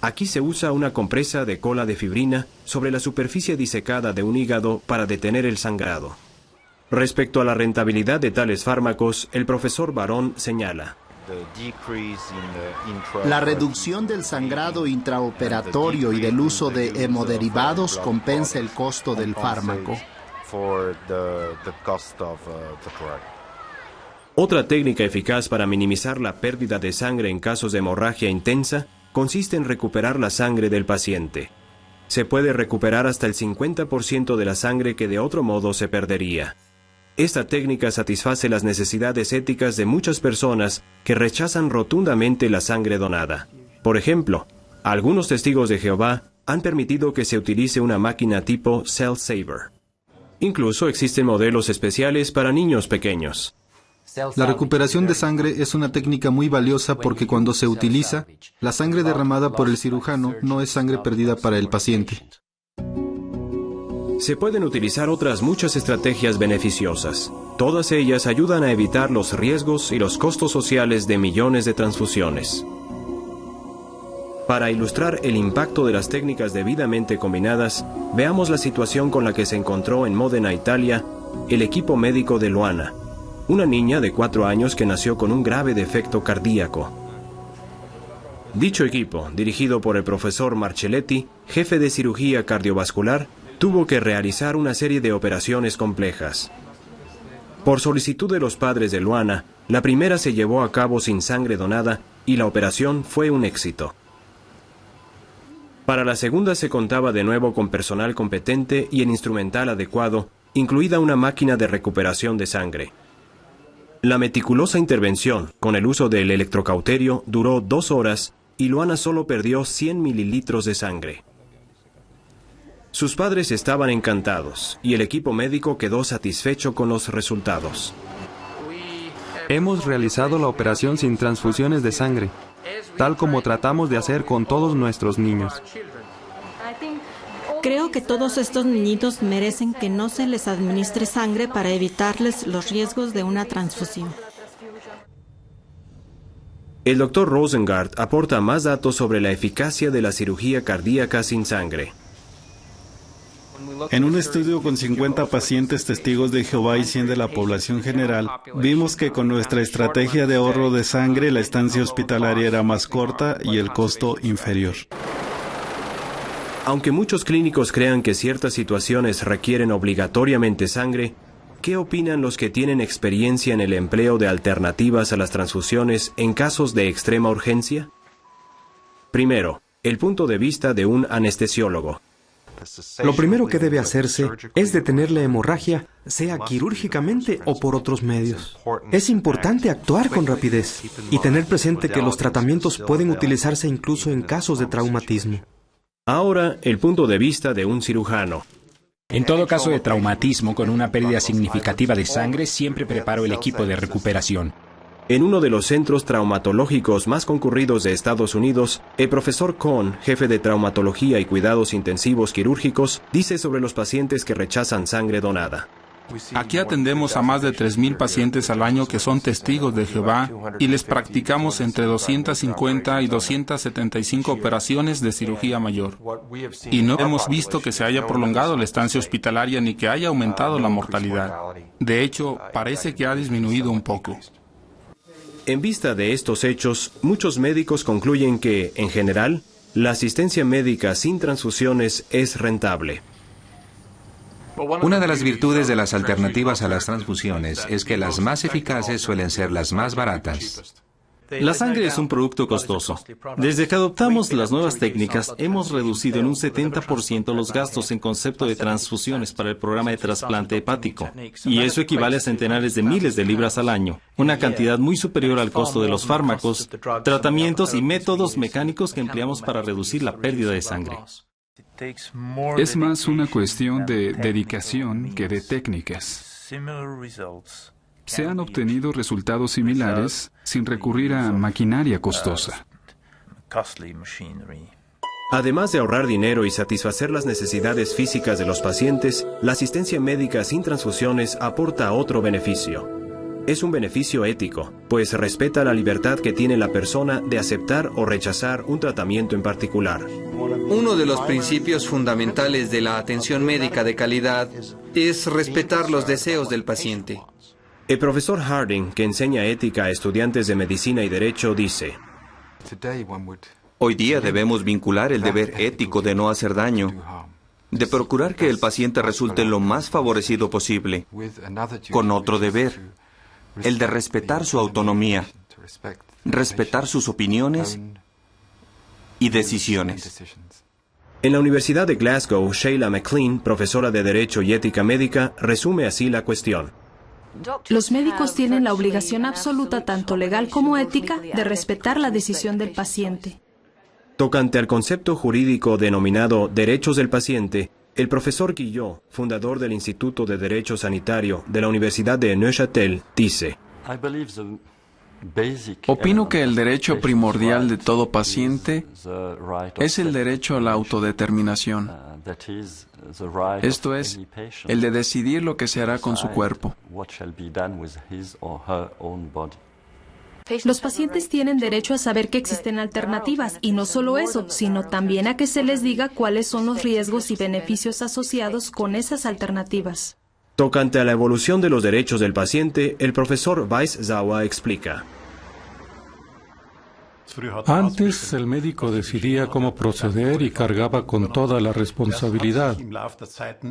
Aquí se usa una compresa de cola de fibrina sobre la superficie disecada de un hígado para detener el sangrado. Respecto a la rentabilidad de tales fármacos, el profesor Barón señala: la reducción del sangrado intraoperatorio y del uso de hemoderivados compensa el costo del fármaco. Otra técnica eficaz para minimizar la pérdida de sangre en casos de hemorragia intensa consiste en recuperar la sangre del paciente. Se puede recuperar hasta el 50% de la sangre que de otro modo se perdería. Esta técnica satisface las necesidades éticas de muchas personas que rechazan rotundamente la sangre donada. Por ejemplo, algunos testigos de Jehová han permitido que se utilice una máquina tipo Cell Saver. Incluso existen modelos especiales para niños pequeños. La recuperación de sangre es una técnica muy valiosa porque cuando se utiliza, la sangre derramada por el cirujano no es sangre perdida para el paciente. Se pueden utilizar otras muchas estrategias beneficiosas. Todas ellas ayudan a evitar los riesgos y los costos sociales de millones de transfusiones. Para ilustrar el impacto de las técnicas debidamente combinadas, veamos la situación con la que se encontró en Módena, Italia, el equipo médico de Luana, una niña de 4 años que nació con un grave defecto cardíaco. Dicho equipo, dirigido por el profesor Marcelletti, jefe de cirugía cardiovascular, tuvo que realizar una serie de operaciones complejas. Por solicitud de los padres de Luana, la primera se llevó a cabo sin sangre donada y la operación fue un éxito. Para la segunda se contaba de nuevo con personal competente y el instrumental adecuado, incluida una máquina de recuperación de sangre. La meticulosa intervención, con el uso del electrocauterio, duró 2 horas y Luana solo perdió 100 mililitros de sangre. Sus padres estaban encantados y el equipo médico quedó satisfecho con los resultados. Hemos realizado la operación sin transfusiones de sangre, tal como tratamos de hacer con todos nuestros niños. Creo que todos estos niñitos merecen que no se les administre sangre para evitarles los riesgos de una transfusión. El Dr. Rosengart aporta más datos sobre la eficacia de la cirugía cardíaca sin sangre. En un estudio con 50 pacientes testigos de Jehová y 100 de la población general, vimos que con nuestra estrategia de ahorro de sangre, la estancia hospitalaria era más corta y el costo inferior. Aunque muchos clínicos crean que ciertas situaciones requieren obligatoriamente sangre, ¿qué opinan los que tienen experiencia en el empleo de alternativas a las transfusiones en casos de extrema urgencia? Primero, el punto de vista de un anestesiólogo. Lo primero que debe hacerse es detener la hemorragia, sea quirúrgicamente o por otros medios. Es importante actuar con rapidez y tener presente que los tratamientos pueden utilizarse incluso en casos de traumatismo. Ahora, el punto de vista de un cirujano. En todo caso de traumatismo con una pérdida significativa de sangre, siempre preparo el equipo de recuperación. En uno de los centros traumatológicos más concurridos de Estados Unidos, el profesor Cohn, jefe de traumatología y cuidados intensivos quirúrgicos, dice sobre los pacientes que rechazan sangre donada. Aquí atendemos a más de 3,000 pacientes al año que son testigos de Jehová y les practicamos entre 250 y 275 operaciones de cirugía mayor. Y no hemos visto que se haya prolongado la estancia hospitalaria ni que haya aumentado la mortalidad. De hecho, parece que ha disminuido un poco. En vista de estos hechos, muchos médicos concluyen que, en general, la asistencia médica sin transfusiones es rentable. Una de las virtudes de las alternativas a las transfusiones es que las más eficaces suelen ser las más baratas. La sangre es un producto costoso. Desde que adoptamos las nuevas técnicas, hemos reducido en un 70% los gastos en concepto de transfusiones para el programa de trasplante hepático. Y eso equivale a centenares de miles de libras al año, una cantidad muy superior al costo de los fármacos, tratamientos y métodos mecánicos que empleamos para reducir la pérdida de sangre. Es más una cuestión de dedicación que de técnicas. Se han obtenido resultados similares sin recurrir a maquinaria costosa. Además de ahorrar dinero y satisfacer las necesidades físicas de los pacientes, la asistencia médica sin transfusiones aporta otro beneficio. Es un beneficio ético, pues respeta la libertad que tiene la persona de aceptar o rechazar un tratamiento en particular. Uno de los principios fundamentales de la atención médica de calidad es respetar los deseos del paciente. El profesor Harding, que enseña ética a estudiantes de medicina y derecho, dice: Hoy día debemos vincular el deber ético de no hacer daño, de procurar que el paciente resulte lo más favorecido posible, con otro deber, el de respetar su autonomía, respetar sus opiniones y decisiones. En la Universidad de Glasgow, Sheila McLean, profesora de Derecho y Ética Médica, resume así la cuestión. Los médicos tienen la obligación absoluta, tanto legal como ética, de respetar la decisión del paciente. Tocante al concepto jurídico denominado derechos del paciente, el profesor Guillot, fundador del Instituto de Derecho Sanitario de la Universidad de Neuchâtel, dice: Opino que el derecho primordial de todo paciente es el derecho a la autodeterminación. Esto es, el de decidir lo que se hará con su cuerpo. Los pacientes tienen derecho a saber que existen alternativas, y no solo eso, sino también a que se les diga cuáles son los riesgos y beneficios asociados con esas alternativas. Tocante a la evolución de los derechos del paciente, el profesor Weisz-Sauer explica: Antes, el médico decidía cómo proceder y cargaba con toda la responsabilidad.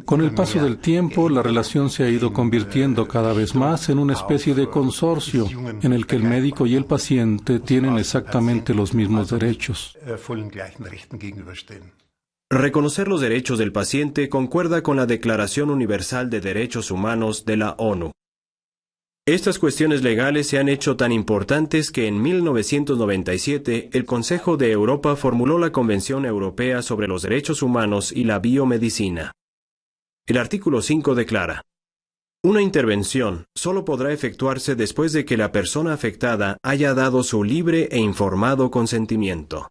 Con el paso del tiempo, la relación se ha ido convirtiendo cada vez más en una especie de consorcio, en el que el médico y el paciente tienen exactamente los mismos derechos. Reconocer los derechos del paciente concuerda con la Declaración Universal de Derechos Humanos de la ONU. Estas cuestiones legales se han hecho tan importantes que en 1997 el Consejo de Europa formuló la Convención Europea sobre los Derechos Humanos y la Biomedicina. El artículo 5 declara: una intervención solo podrá efectuarse después de que la persona afectada haya dado su libre e informado consentimiento.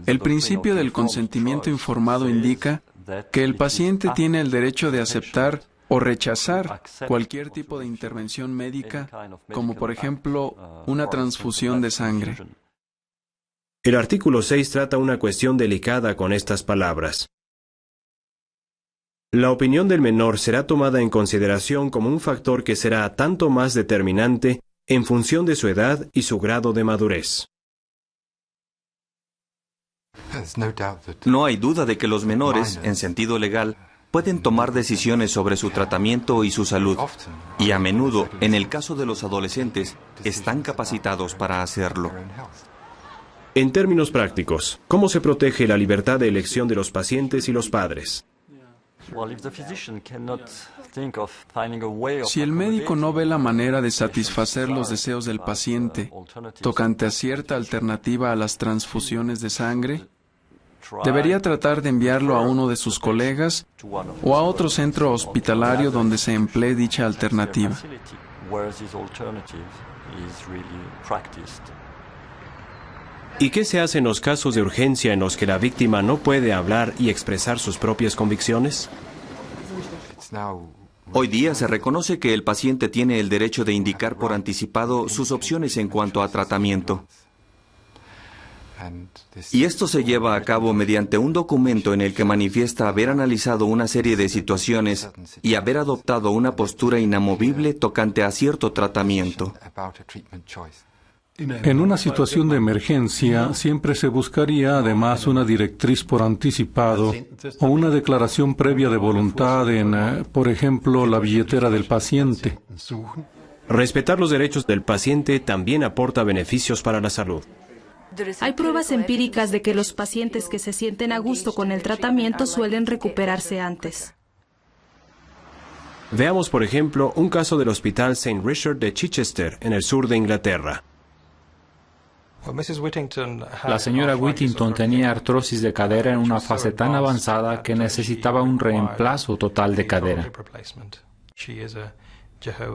El principio del consentimiento informado indica que el paciente tiene el derecho de aceptar o rechazar cualquier tipo de intervención médica, como por ejemplo una transfusión de sangre. El artículo 6 trata una cuestión delicada con estas palabras: la opinión del menor será tomada en consideración como un factor que será tanto más determinante en función de su edad y su grado de madurez. No hay duda de que los menores, en sentido legal, pueden tomar decisiones sobre su tratamiento y su salud, y a menudo, en el caso de los adolescentes, están capacitados para hacerlo. En términos prácticos, ¿cómo se protege la libertad de elección de los pacientes y los padres? Si el médico no ve la manera de satisfacer los deseos del paciente tocante a cierta alternativa a las transfusiones de sangre, debería tratar de enviarlo a uno de sus colegas o a otro centro hospitalario donde se emplee dicha alternativa. ¿Y qué se hace en los casos de urgencia en los que la víctima no puede hablar y expresar sus propias convicciones? Hoy día se reconoce que el paciente tiene el derecho de indicar por anticipado sus opciones en cuanto a tratamiento. Y esto se lleva a cabo mediante un documento en el que manifiesta haber analizado una serie de situaciones y haber adoptado una postura inamovible tocante a cierto tratamiento. En una situación de emergencia, siempre se buscaría además una directriz por anticipado o una declaración previa de voluntad en, por ejemplo, la billetera del paciente. Respetar los derechos del paciente también aporta beneficios para la salud. Hay pruebas empíricas de que los pacientes que se sienten a gusto con el tratamiento suelen recuperarse antes. Veamos, por ejemplo, un caso del Hospital St. Richard de Chichester, en el sur de Inglaterra. La señora Whittington tenía artrosis de cadera en una fase tan avanzada que necesitaba un reemplazo total de cadera.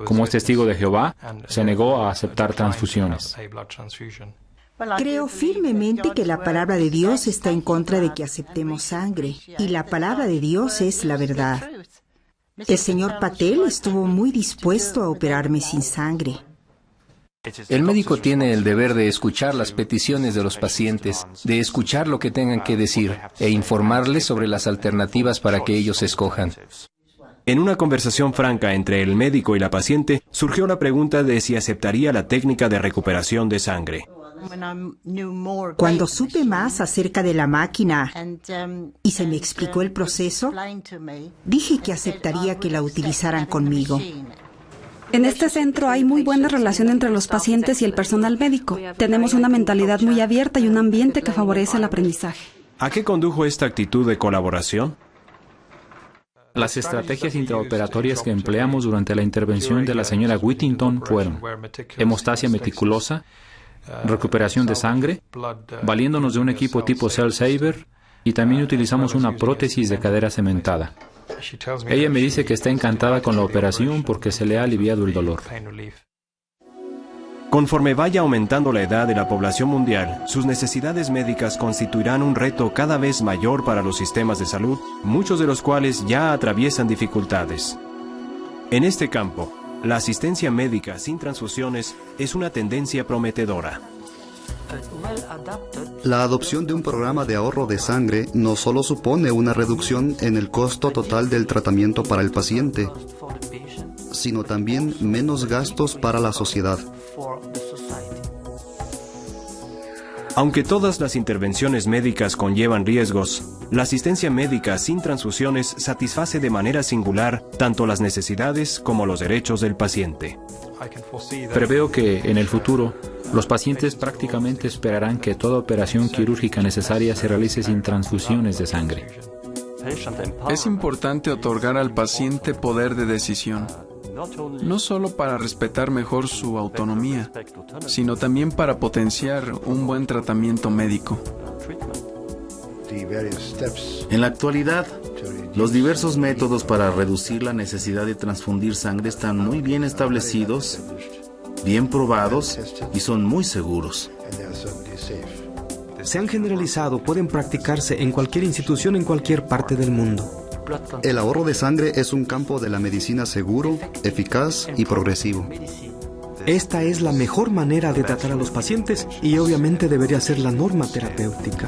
Como es testigo de Jehová, se negó a aceptar transfusiones. Creo firmemente que la palabra de Dios está en contra de que aceptemos sangre, y la palabra de Dios es la verdad. El señor Patel estuvo muy dispuesto a operarme sin sangre. El médico tiene el deber de escuchar las peticiones de los pacientes, de escuchar lo que tengan que decir e informarles sobre las alternativas para que ellos escojan. En una conversación franca entre el médico y la paciente, surgió la pregunta de si aceptaría la técnica de recuperación de sangre. Cuando supe más acerca de la máquina y se me explicó el proceso, dije que aceptaría que la utilizaran conmigo. En este centro hay muy buena relación entre los pacientes y el personal médico. Tenemos una mentalidad muy abierta y un ambiente que favorece el aprendizaje. ¿A qué condujo esta actitud de colaboración? Las estrategias intraoperatorias que empleamos durante la intervención de la señora Whittington fueron hemostasia meticulosa, recuperación de sangre, valiéndonos de un equipo tipo Cell Saver, y también utilizamos una prótesis de cadera cementada. Ella me dice que está encantada con la operación porque se le ha aliviado el dolor. Conforme vaya aumentando la edad de la población mundial, sus necesidades médicas constituirán un reto cada vez mayor para los sistemas de salud, muchos de los cuales ya atraviesan dificultades. En este campo, la asistencia médica sin transfusiones es una tendencia prometedora. La adopción de un programa de ahorro de sangre no solo supone una reducción en el costo total del tratamiento para el paciente, sino también menos gastos para la sociedad. Aunque todas las intervenciones médicas conllevan riesgos, la asistencia médica sin transfusiones satisface de manera singular tanto las necesidades como los derechos del paciente. Preveo que, en el futuro, los pacientes prácticamente esperarán que toda operación quirúrgica necesaria se realice sin transfusiones de sangre. Es importante otorgar al paciente poder de decisión, no solo para respetar mejor su autonomía, sino también para potenciar un buen tratamiento médico. En la actualidad, los diversos métodos para reducir la necesidad de transfundir sangre están muy bien establecidos, bien probados y son muy seguros. Se han generalizado, pueden practicarse en cualquier institución en cualquier parte del mundo. El ahorro de sangre es un campo de la medicina seguro, eficaz y progresivo. Esta es la mejor manera de tratar a los pacientes y obviamente debería ser la norma terapéutica.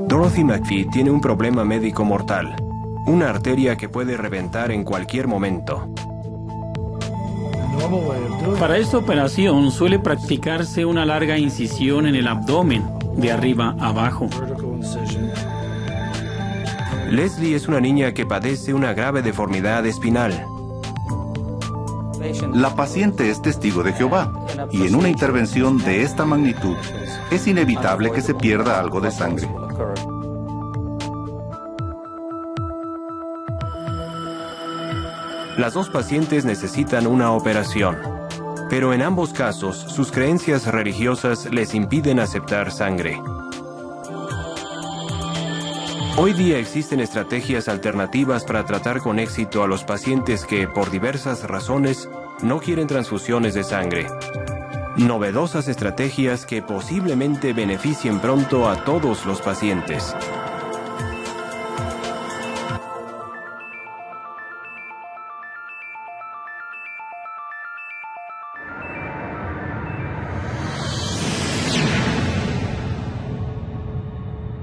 Dorothy McPhee tiene un problema médico mortal, una arteria que puede reventar en cualquier momento. Para esta operación suele practicarse una larga incisión en el abdomen, de arriba a abajo. Leslie es una niña que padece una grave deformidad espinal. La paciente es testigo de Jehová, y en una intervención de esta magnitud, es inevitable que se pierda algo de sangre. Las dos pacientes necesitan una operación, pero en ambos casos sus creencias religiosas les impiden aceptar sangre. Hoy día existen estrategias alternativas para tratar con éxito a los pacientes que, por diversas razones, no quieren transfusiones de sangre. Novedosas estrategias que posiblemente beneficien pronto a todos los pacientes.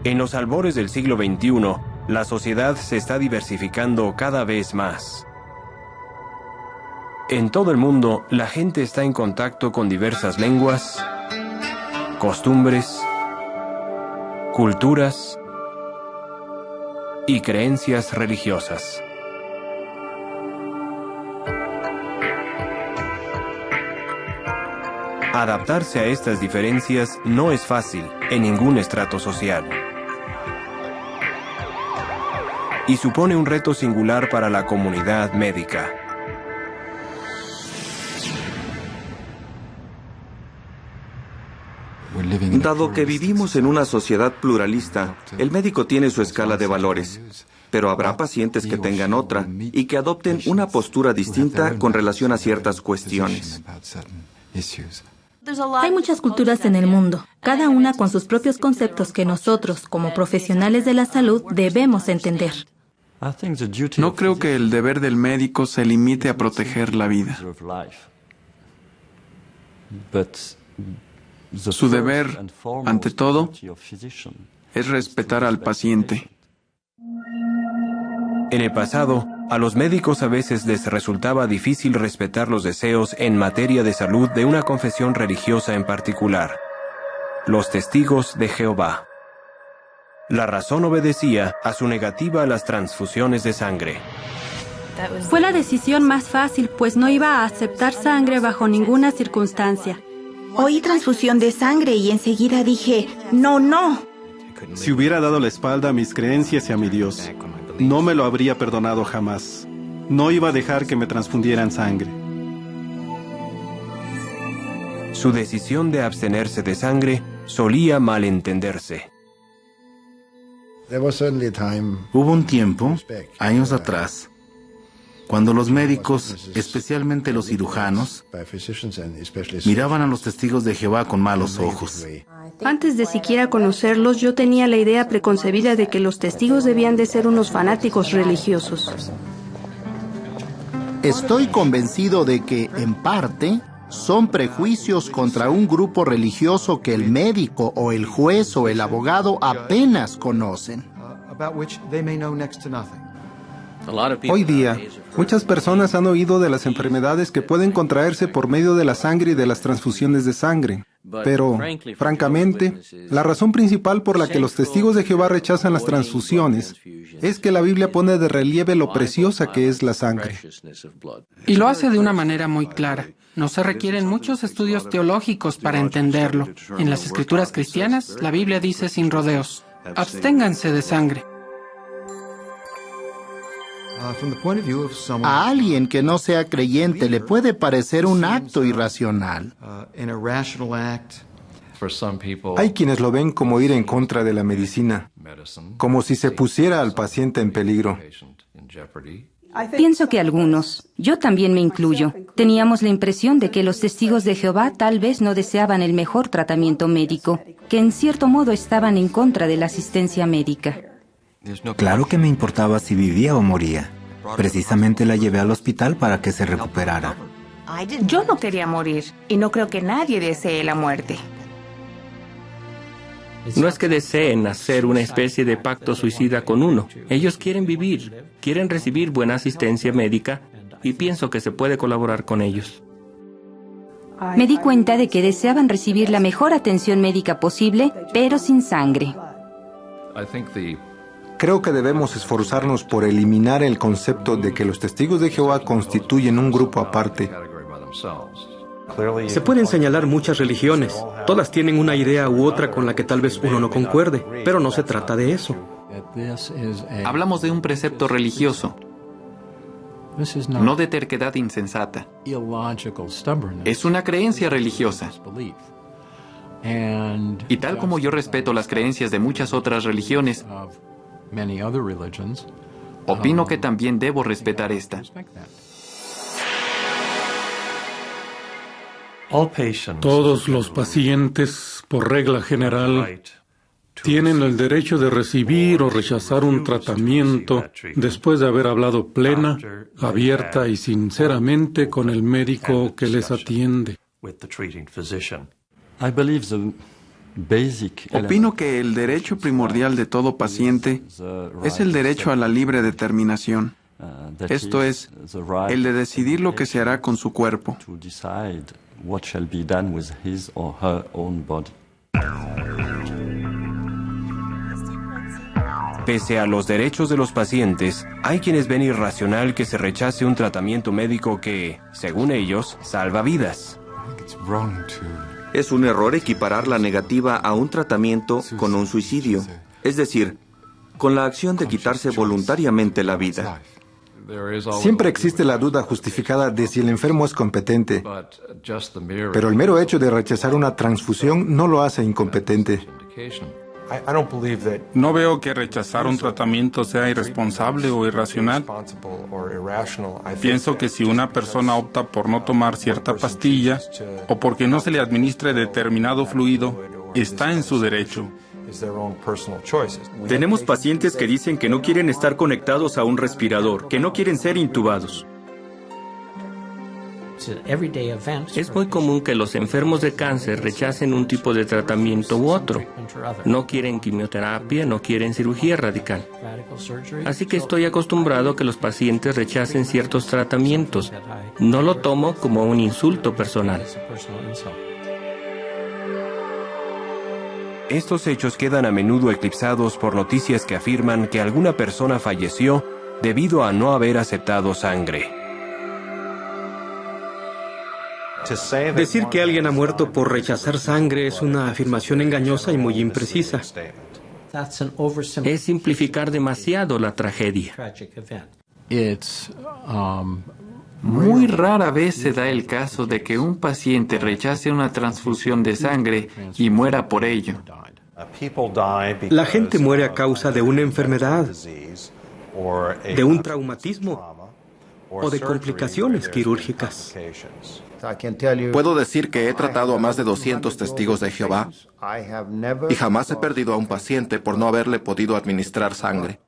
En los albores del siglo XXI, la sociedad se está diversificando cada vez más. En todo el mundo, la gente está en contacto con diversas lenguas, costumbres, culturas y creencias religiosas. Adaptarse a estas diferencias no es fácil en ningún estrato social. Y supone un reto singular para la comunidad médica. Dado que vivimos en una sociedad pluralista, el médico tiene su escala de valores, pero habrá pacientes que tengan otra y que adopten una postura distinta con relación a ciertas cuestiones. Hay muchas culturas en el mundo, cada una con sus propios conceptos que nosotros, como profesionales de la salud, debemos entender. No creo que el deber del médico se limite a proteger la vida. Su deber, ante todo, es respetar al paciente. En el pasado, a los médicos a veces les resultaba difícil respetar los deseos en materia de salud de una confesión religiosa en particular, los Testigos de Jehová. La razón obedecía a su negativa a las transfusiones de sangre. Fue la decisión más fácil, pues no iba a aceptar sangre bajo ninguna circunstancia. Oí transfusión de sangre y enseguida dije, no. Si hubiera dado la espalda a mis creencias y a mi Dios, no me lo habría perdonado jamás. No iba a dejar que me transfundieran sangre. Su decisión de abstenerse de sangre solía malentenderse. Hubo un tiempo, años atrás, cuando los médicos, especialmente los cirujanos, miraban a los testigos de Jehová con malos ojos. Antes de siquiera conocerlos, yo tenía la idea preconcebida de que los testigos debían de ser unos fanáticos religiosos. Estoy convencido de que, en parte, son prejuicios contra un grupo religioso que el médico o el juez o el abogado apenas conocen. Hoy día, muchas personas han oído de las enfermedades que pueden contraerse por medio de la sangre y de las transfusiones de sangre. Pero, francamente, la razón principal por la que los testigos de Jehová rechazan las transfusiones es que la Biblia pone de relieve lo preciosa que es la sangre. Y lo hace de una manera muy clara. No se requieren muchos estudios teológicos para entenderlo. En las escrituras cristianas, la Biblia dice sin rodeos: absténganse de sangre. A alguien que no sea creyente le puede parecer un acto irracional. Hay quienes lo ven como ir en contra de la medicina, como si se pusiera al paciente en peligro. Pienso que algunos, yo también me incluyo, teníamos la impresión de que los testigos de Jehová tal vez no deseaban el mejor tratamiento médico, que en cierto modo estaban en contra de la asistencia médica. Claro que me importaba si vivía o moría. Precisamente la llevé al hospital para que se recuperara. Yo no quería morir y no creo que nadie desee la muerte. No es que deseen hacer una especie de pacto suicida con uno. Ellos quieren vivir, quieren recibir buena asistencia médica y pienso que se puede colaborar con ellos. Me di cuenta de que deseaban recibir la mejor atención médica posible, pero sin sangre. Creo que debemos esforzarnos por eliminar el concepto de que los testigos de Jehová constituyen un grupo aparte. Se pueden señalar muchas religiones. Todas tienen una idea u otra con la que tal vez uno no concuerde, pero no se trata de eso. Hablamos de un precepto religioso, no de terquedad insensata. Es una creencia religiosa. Y tal como yo respeto las creencias de muchas otras religiones, opino que también debo respetar esta. Todos los pacientes, por regla general, tienen el derecho de recibir o rechazar un tratamiento después de haber hablado plena, abierta y sinceramente con el médico que les atiende. Opino que el derecho primordial de todo paciente es el derecho a la libre determinación. Esto es, el de decidir lo que se hará con su cuerpo. Pese a los derechos de los pacientes, hay quienes ven irracional que se rechace un tratamiento médico que, según ellos, salva vidas. Es un error equiparar la negativa a un tratamiento con un suicidio, es decir, con la acción de quitarse voluntariamente la vida. Siempre existe la duda justificada de si el enfermo es competente, pero el mero hecho de rechazar una transfusión no lo hace incompetente. No veo que rechazar un tratamiento sea irresponsable o irracional. Pienso que si una persona opta por no tomar cierta pastilla o porque no se le administre determinado fluido, está en su derecho. Tenemos pacientes que dicen que no quieren estar conectados a un respirador, que no quieren ser intubados. Es muy común que los enfermos de cáncer rechacen un tipo de tratamiento u otro. No quieren quimioterapia, no quieren cirugía radical. Así que estoy acostumbrado a que los pacientes rechacen ciertos tratamientos. No lo tomo como un insulto personal. Estos hechos quedan a menudo eclipsados por noticias que afirman que alguna persona falleció debido a no haber aceptado sangre. Decir que alguien ha muerto por rechazar sangre es una afirmación engañosa y muy imprecisa. Es simplificar demasiado la tragedia. Muy rara vez se da el caso de que un paciente rechace una transfusión de sangre y muera por ello. La gente muere a causa de una enfermedad, de un traumatismo o de complicaciones quirúrgicas. Puedo decir que he tratado a más de 200 testigos de Jehová y jamás he perdido a un paciente por no haberle podido administrar sangre.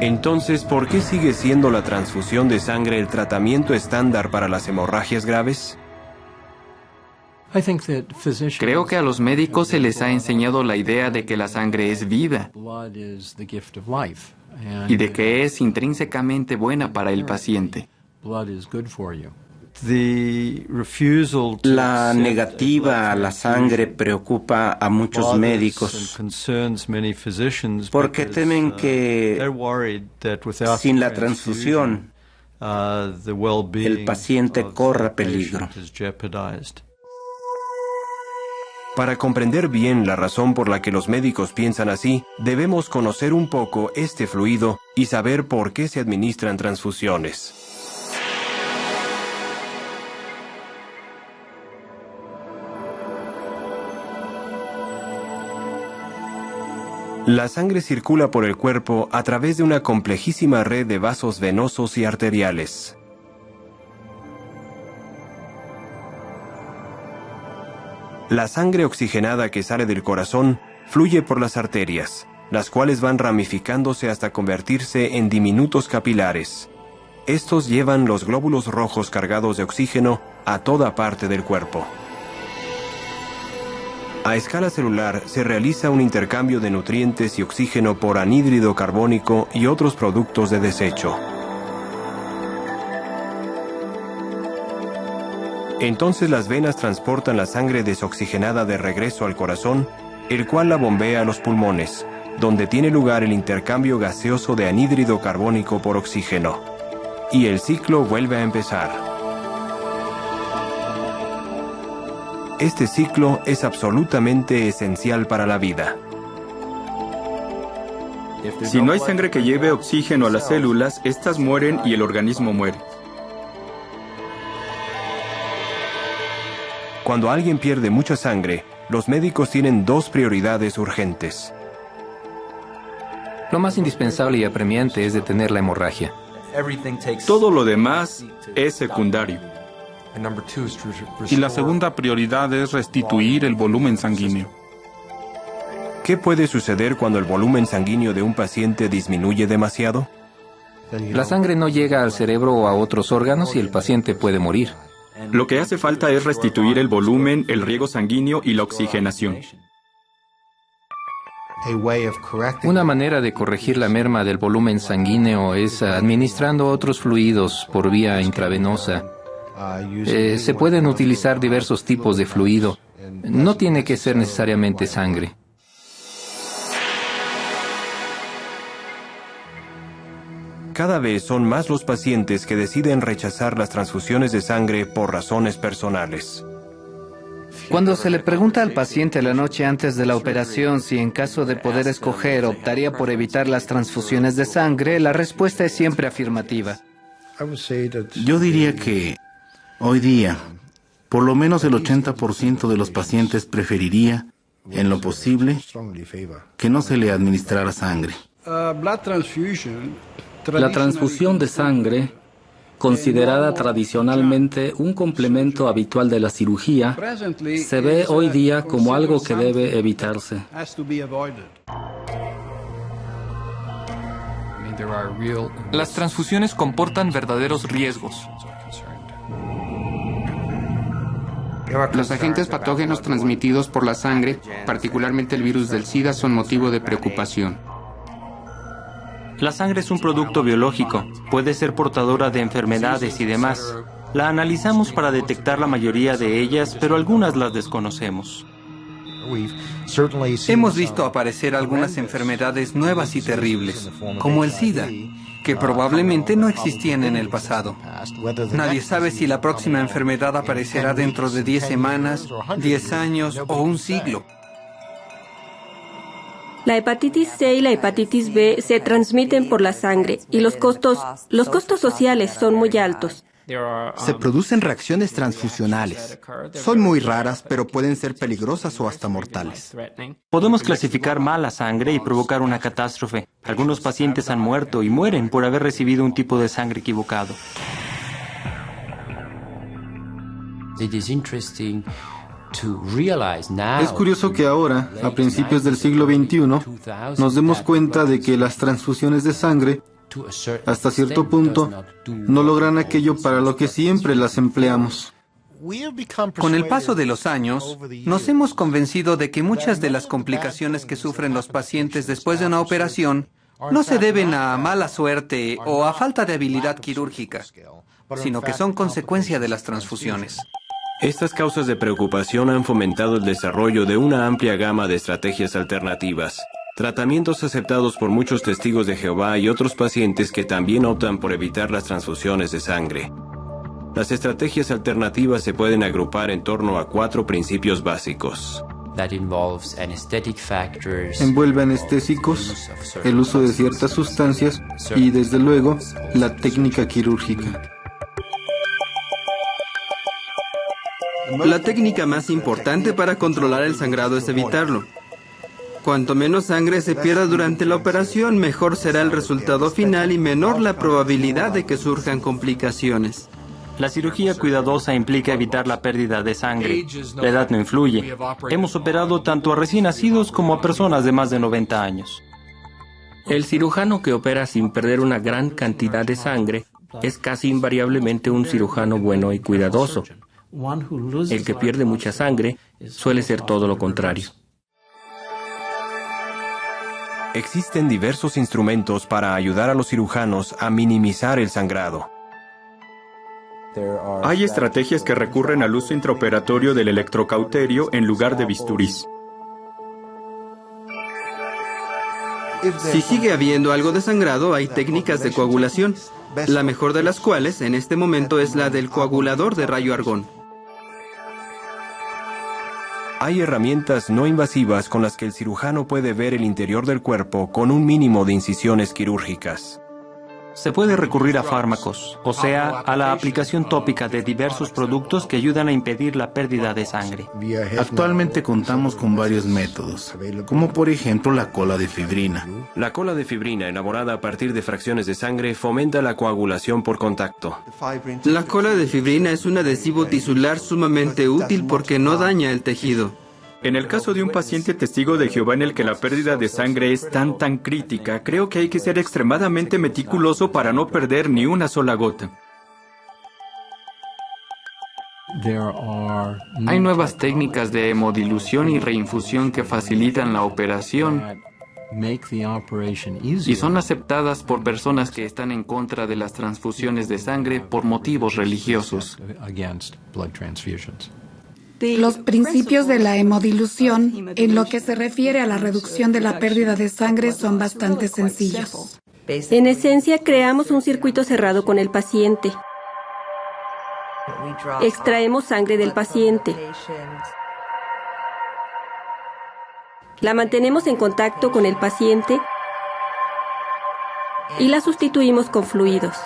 Entonces, ¿por qué sigue siendo la transfusión de sangre el tratamiento estándar para las hemorragias graves? Creo que a los médicos se les ha enseñado la idea de que la sangre es vida y de que es intrínsecamente buena para el paciente. La negativa a la sangre preocupa a muchos médicos porque temen que sin la transfusión el paciente corra peligro. Para comprender bien la razón por la que los médicos piensan así, debemos conocer un poco este fluido y saber por qué se administran transfusiones. La sangre circula por el cuerpo a través de una complejísima red de vasos venosos y arteriales. La sangre oxigenada que sale del corazón fluye por las arterias, las cuales van ramificándose hasta convertirse en diminutos capilares. Estos llevan los glóbulos rojos cargados de oxígeno a toda parte del cuerpo. A escala celular se realiza un intercambio de nutrientes y oxígeno por anhídrido carbónico y otros productos de desecho. Entonces las venas transportan la sangre desoxigenada de regreso al corazón, el cual la bombea a los pulmones, donde tiene lugar el intercambio gaseoso de anhídrido carbónico por oxígeno. Y el ciclo vuelve a empezar. Este ciclo es absolutamente esencial para la vida. Si no hay sangre que lleve oxígeno a las células, estas mueren y el organismo muere. Cuando alguien pierde mucha sangre, los médicos tienen dos prioridades urgentes. Lo más indispensable y apremiante es detener la hemorragia. Todo lo demás es secundario. Y la segunda prioridad es restituir el volumen sanguíneo. ¿Qué puede suceder cuando el volumen sanguíneo de un paciente disminuye demasiado? La sangre no llega al cerebro o a otros órganos y el paciente puede morir. Lo que hace falta es restituir el volumen, el riego sanguíneo y la oxigenación. Una manera de corregir la merma del volumen sanguíneo es administrando otros fluidos por vía intravenosa. Se pueden utilizar diversos tipos de fluido. No tiene que ser necesariamente sangre. Cada vez son más los pacientes que deciden rechazar las transfusiones de sangre por razones personales. Cuando se le pregunta al paciente la noche antes de la operación si en caso de poder escoger optaría por evitar las transfusiones de sangre, la respuesta es siempre afirmativa. Yo diría que hoy día, por lo menos el 80% de los pacientes preferiría, en lo posible, que no se le administrara sangre. La transfusión de sangre, considerada tradicionalmente un complemento habitual de la cirugía, se ve hoy día como algo que debe evitarse. Las transfusiones comportan verdaderos riesgos. Los agentes patógenos transmitidos por la sangre, particularmente el virus del SIDA, son motivo de preocupación. La sangre es un producto biológico, puede ser portadora de enfermedades y demás. La analizamos para detectar la mayoría de ellas, pero algunas las desconocemos. Hemos visto aparecer algunas enfermedades nuevas y terribles, como el SIDA, que probablemente no existían en el pasado. Nadie sabe si la próxima enfermedad aparecerá dentro de 10 semanas, 10 años o un siglo. La hepatitis C y la hepatitis B se transmiten por la sangre y los costos sociales son muy altos. Se producen reacciones transfusionales. Son muy raras, pero pueden ser peligrosas o hasta mortales. Podemos clasificar mal la sangre y provocar una catástrofe. Algunos pacientes han muerto y mueren por haber recibido un tipo de sangre equivocado. Es curioso que ahora, a principios del siglo XXI, nos demos cuenta de que las transfusiones de sangre, hasta cierto punto, no logran aquello para lo que siempre las empleamos. Con el paso de los años, nos hemos convencido de que muchas de las complicaciones que sufren los pacientes después de una operación no se deben a mala suerte o a falta de habilidad quirúrgica, sino que son consecuencia de las transfusiones. Estas causas de preocupación han fomentado el desarrollo de una amplia gama de estrategias alternativas, tratamientos aceptados por muchos testigos de Jehová y otros pacientes que también optan por evitar las transfusiones de sangre. Las estrategias alternativas se pueden agrupar en torno a 4 principios básicos. Envuelve anestésicos, el uso de ciertas sustancias y, desde luego, la técnica quirúrgica. La técnica más importante para controlar el sangrado es evitarlo. Cuanto menos sangre se pierda durante la operación, mejor será el resultado final y menor la probabilidad de que surjan complicaciones. La cirugía cuidadosa implica evitar la pérdida de sangre. La edad no influye. Hemos operado tanto a recién nacidos como a personas de más de 90 años. El cirujano que opera sin perder una gran cantidad de sangre es casi invariablemente un cirujano bueno y cuidadoso. El que pierde mucha sangre suele ser todo lo contrario. Existen diversos instrumentos para ayudar a los cirujanos a minimizar el sangrado. Hay estrategias que recurren al uso intraoperatorio del electrocauterio en lugar de bisturís. Si sigue habiendo algo de sangrado, hay técnicas de coagulación, la mejor de las cuales en este momento es la del coagulador de rayo argón. Hay herramientas no invasivas con las que el cirujano puede ver el interior del cuerpo con un mínimo de incisiones quirúrgicas. Se puede recurrir a fármacos, o sea, a la aplicación tópica de diversos productos que ayudan a impedir la pérdida de sangre. Actualmente contamos con varios métodos, como por ejemplo la cola de fibrina. La cola de fibrina, elaborada a partir de fracciones de sangre, fomenta la coagulación por contacto. La cola de fibrina es un adhesivo tisular sumamente útil porque no daña el tejido. En el caso de un paciente testigo de Jehová en el que la pérdida de sangre es tan crítica, creo que hay que ser extremadamente meticuloso para no perder ni una sola gota. Hay nuevas técnicas de hemodilución y reinfusión que facilitan la operación y son aceptadas por personas que están en contra de las transfusiones de sangre por motivos religiosos. Los principios de la hemodilución, en lo que se refiere a la reducción de la pérdida de sangre, son bastante sencillos. En esencia, creamos un circuito cerrado con el paciente. Extraemos sangre del paciente. La mantenemos en contacto con el paciente y la sustituimos con fluidos.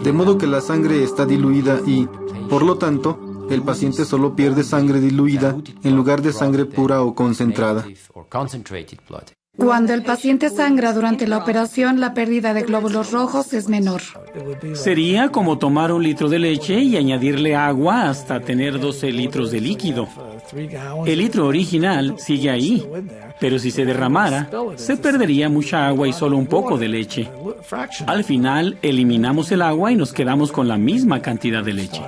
De modo que la sangre está diluida y, por lo tanto, el paciente solo pierde sangre diluida en lugar de sangre pura o concentrada. Cuando el paciente sangra durante la operación, la pérdida de glóbulos rojos es menor. Sería como tomar 1 litro de leche y añadirle agua hasta tener 12 litros de líquido. El litro original sigue ahí, pero si se derramara, se perdería mucha agua y solo un poco de leche. Al final, eliminamos el agua y nos quedamos con la misma cantidad de leche.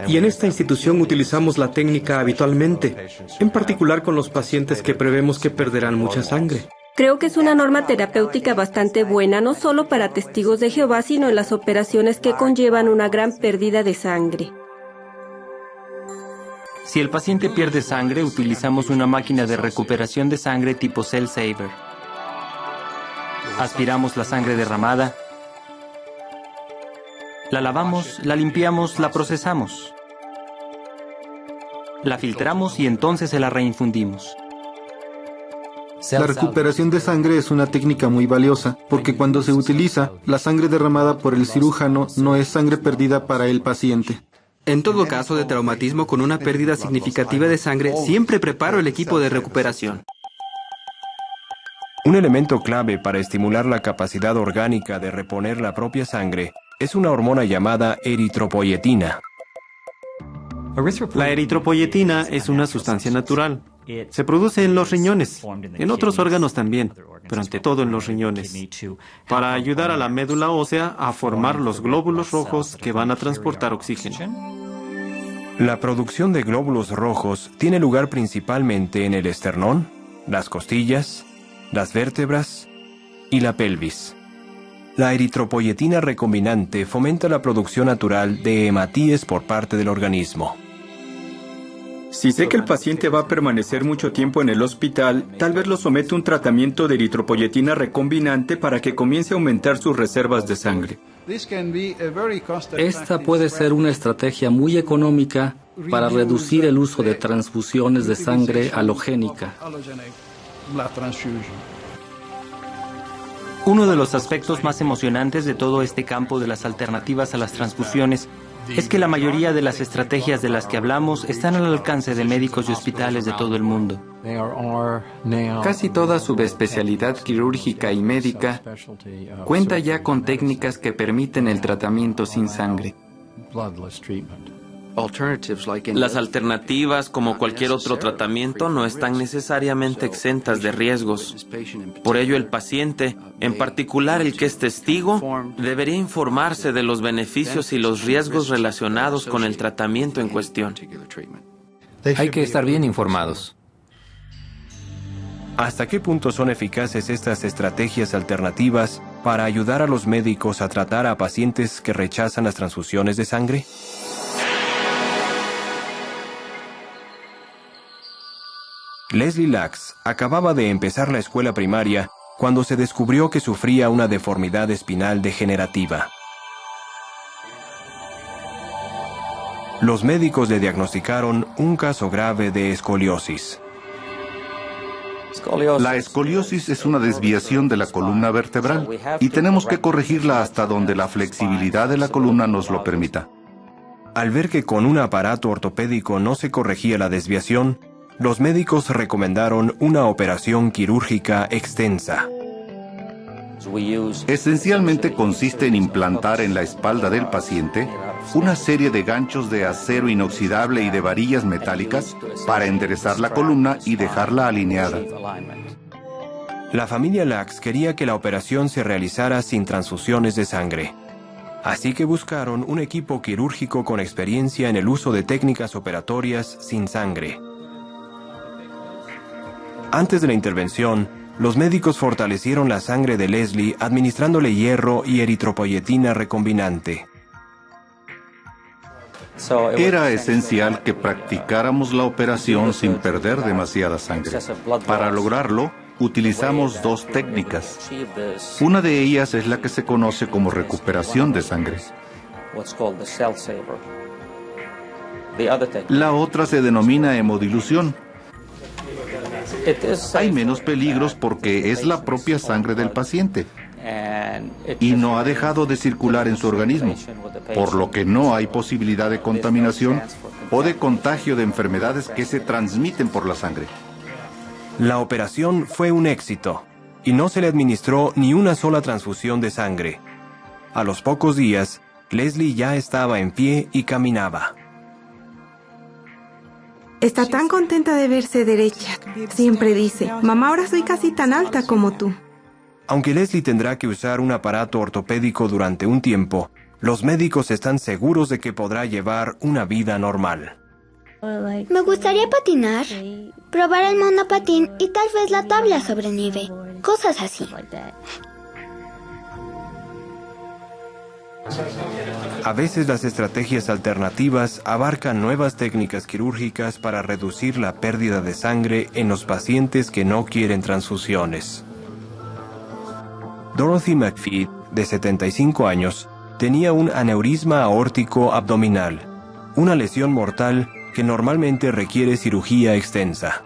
Y en esta institución utilizamos la técnica habitualmente, en particular con los pacientes que prevemos que perderán mucha sangre. Creo que es una norma terapéutica bastante buena, no solo para testigos de Jehová, sino en las operaciones que conllevan una gran pérdida de sangre. Si el paciente pierde sangre, utilizamos una máquina de recuperación de sangre tipo Cell Saver. Aspiramos la sangre derramada, la lavamos, la limpiamos, la procesamos, la filtramos y entonces se la reinfundimos. La recuperación de sangre es una técnica muy valiosa, porque cuando se utiliza, la sangre derramada por el cirujano no es sangre perdida para el paciente. En todo caso de traumatismo con una pérdida significativa de sangre, siempre preparo el equipo de recuperación. Un elemento clave para estimular la capacidad orgánica de reponer la propia sangre es una hormona llamada eritropoyetina. La eritropoyetina es una sustancia natural. Se produce en los riñones, en otros órganos también, pero ante todo en los riñones, para ayudar a la médula ósea a formar los glóbulos rojos que van a transportar oxígeno. La producción de glóbulos rojos tiene lugar principalmente en el esternón, las costillas, las vértebras y la pelvis. La eritropoyetina recombinante fomenta la producción natural de hematíes por parte del organismo. Si sé que el paciente va a permanecer mucho tiempo en el hospital, tal vez lo someto a un tratamiento de eritropoyetina recombinante para que comience a aumentar sus reservas de sangre. Esta puede ser una estrategia muy económica para reducir el uso de transfusiones de sangre halogénica. Uno de los aspectos más emocionantes de todo este campo de las alternativas a las transfusiones es que la mayoría de las estrategias de las que hablamos están al alcance de médicos y hospitales de todo el mundo. Casi toda subespecialidad quirúrgica y médica cuenta ya con técnicas que permiten el tratamiento sin sangre. Las alternativas, como cualquier otro tratamiento, no están necesariamente exentas de riesgos. Por ello, el paciente, en particular el que es testigo, debería informarse de los beneficios y los riesgos relacionados con el tratamiento en cuestión. Hay que estar bien informados. ¿Hasta qué punto son eficaces estas estrategias alternativas para ayudar a los médicos a tratar a pacientes que rechazan las transfusiones de sangre? Leslie Lacks acababa de empezar la escuela primaria cuando se descubrió que sufría una deformidad espinal degenerativa. Los médicos le diagnosticaron un caso grave de escoliosis. La escoliosis es una desviación de la columna vertebral y tenemos que corregirla hasta donde la flexibilidad de la columna nos lo permita. Al ver que con un aparato ortopédico no se corregía la desviación, los médicos recomendaron una operación quirúrgica extensa. Esencialmente consiste en implantar en la espalda del paciente una serie de ganchos de acero inoxidable y de varillas metálicas para enderezar la columna y dejarla alineada. La familia Lacks quería que la operación se realizara sin transfusiones de sangre. Así que buscaron un equipo quirúrgico con experiencia en el uso de técnicas operatorias sin sangre. Antes de la intervención, los médicos fortalecieron la sangre de Leslie administrándole hierro y eritropoyetina recombinante. Era esencial que practicáramos la operación sin perder demasiada sangre. Para lograrlo, utilizamos dos técnicas. Una de ellas es la que se conoce como recuperación de sangre. La otra se denomina hemodilución. Hay menos peligros porque es la propia sangre del paciente y no ha dejado de circular en su organismo, por lo que no hay posibilidad de contaminación o de contagio de enfermedades que se transmiten por la sangre. La operación fue un éxito y no se le administró ni una sola transfusión de sangre. A los pocos días, Leslie ya estaba en pie y caminaba. Está tan contenta de verse derecha. Siempre dice, mamá, ahora soy casi tan alta como tú. Aunque Leslie tendrá que usar un aparato ortopédico durante un tiempo, los médicos están seguros de que podrá llevar una vida normal. Me gustaría patinar, probar el monopatín y tal vez la tabla sobre nieve. Cosas así. A veces las estrategias alternativas abarcan nuevas técnicas quirúrgicas para reducir la pérdida de sangre en los pacientes que no quieren transfusiones. Dorothy McPhee, de 75 años, tenía un aneurisma aórtico abdominal, una lesión mortal que normalmente requiere cirugía extensa.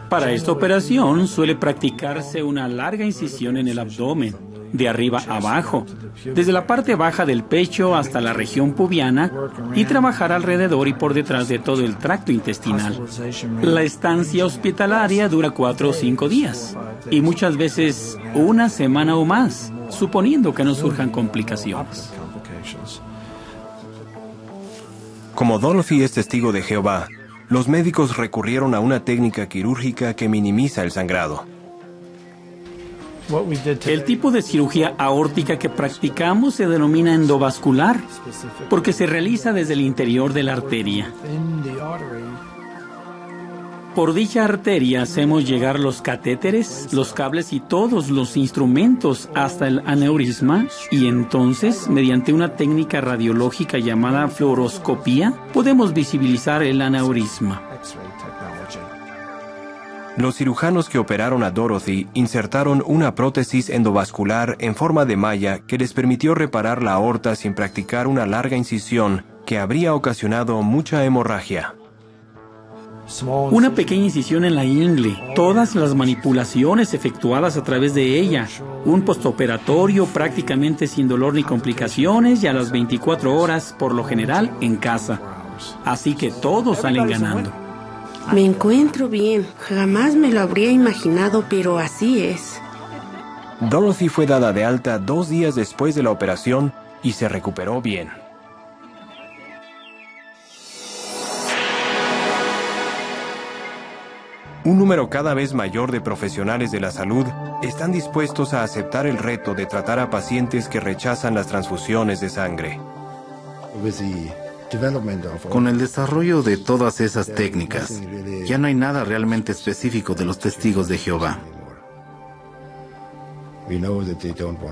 Para esta operación suele practicarse una larga incisión en el abdomen, de arriba a abajo, desde la parte baja del pecho hasta la región pubiana y trabajar alrededor y por detrás de todo el tracto intestinal. La estancia hospitalaria dura 4 o 5 días y muchas veces una semana o más, suponiendo que no surjan complicaciones. Como Dorothy es testigo de Jehová, los médicos recurrieron a una técnica quirúrgica que minimiza el sangrado. El tipo de cirugía aórtica que practicamos se denomina endovascular, porque se realiza desde el interior de la arteria. Por dicha arteria hacemos llegar los catéteres, los cables y todos los instrumentos hasta el aneurisma y entonces, mediante una técnica radiológica llamada fluoroscopía, podemos visibilizar el aneurisma. Los cirujanos que operaron a Dorothy insertaron una prótesis endovascular en forma de malla que les permitió reparar la aorta sin practicar una larga incisión que habría ocasionado mucha hemorragia. Una pequeña incisión en la ingle, todas las manipulaciones efectuadas a través de ella, un postoperatorio prácticamente sin dolor ni complicaciones y a las 24 horas, por lo general, en casa. Así que todos salen ganando. Me encuentro bien. Jamás me lo habría imaginado, pero así es. Dorothy fue dada de alta 2 días después de la operación y se recuperó bien. Un número cada vez mayor de profesionales de la salud están dispuestos a aceptar el reto de tratar a pacientes que rechazan las transfusiones de sangre. Con el desarrollo de todas esas técnicas, ya no hay nada realmente específico de los testigos de Jehová.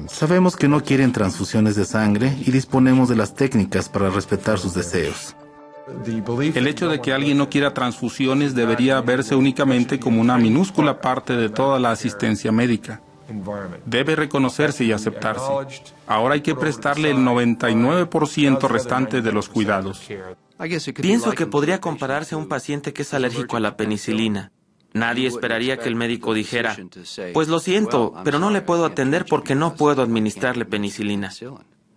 Sabemos que no quieren transfusiones de sangre y disponemos de las técnicas para respetar sus deseos. El hecho de que alguien no quiera transfusiones debería verse únicamente como una minúscula parte de toda la asistencia médica. Debe reconocerse y aceptarse. Ahora hay que prestarle el 99% restante de los cuidados. Pienso que podría compararse a un paciente que es alérgico a la penicilina. Nadie esperaría que el médico dijera, pues lo siento, pero no le puedo atender porque no puedo administrarle penicilina.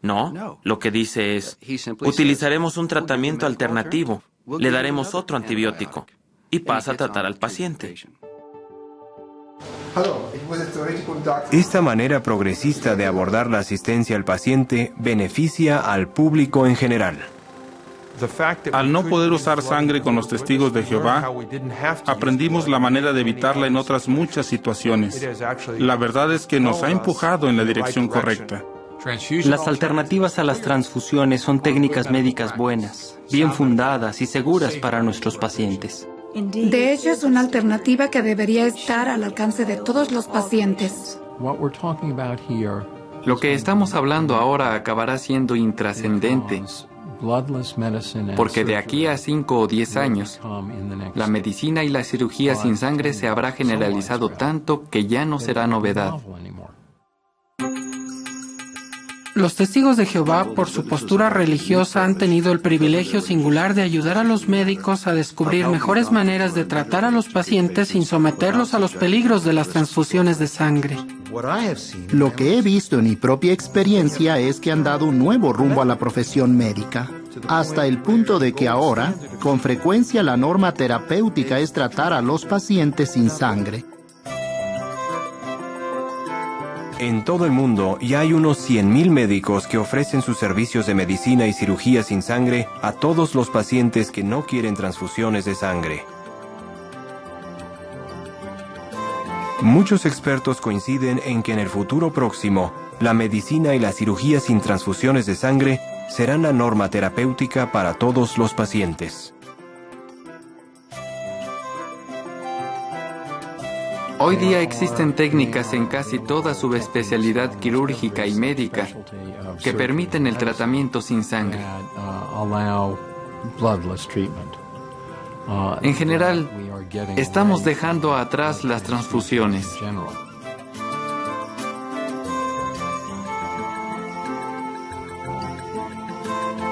No, lo que dice es, utilizaremos un tratamiento alternativo, le daremos otro antibiótico y pasa a tratar al paciente. Esta manera progresista de abordar la asistencia al paciente beneficia al público en general. Al no poder usar sangre con los testigos de Jehová, aprendimos la manera de evitarla en otras muchas situaciones. La verdad es que nos ha empujado en la dirección correcta. Las alternativas a las transfusiones son técnicas médicas buenas, bien fundadas y seguras para nuestros pacientes. De hecho, es una alternativa que debería estar al alcance de todos los pacientes. Lo que estamos hablando ahora acabará siendo intrascendente, porque de aquí a 5 o 10 años, la medicina y la cirugía sin sangre se habrá generalizado tanto que ya no será novedad. Los testigos de Jehová, por su postura religiosa, han tenido el privilegio singular de ayudar a los médicos a descubrir mejores maneras de tratar a los pacientes sin someterlos a los peligros de las transfusiones de sangre. Lo que he visto en mi propia experiencia es que han dado un nuevo rumbo a la profesión médica, hasta el punto de que ahora, con frecuencia, la norma terapéutica es tratar a los pacientes sin sangre. En todo el mundo ya hay unos 100,000 médicos que ofrecen sus servicios de medicina y cirugía sin sangre a todos los pacientes que no quieren transfusiones de sangre. Muchos expertos coinciden en que en el futuro próximo, la medicina y la cirugía sin transfusiones de sangre serán la norma terapéutica para todos los pacientes. Hoy día existen técnicas en casi toda subespecialidad quirúrgica y médica que permiten el tratamiento sin sangre. En general, estamos dejando atrás las transfusiones.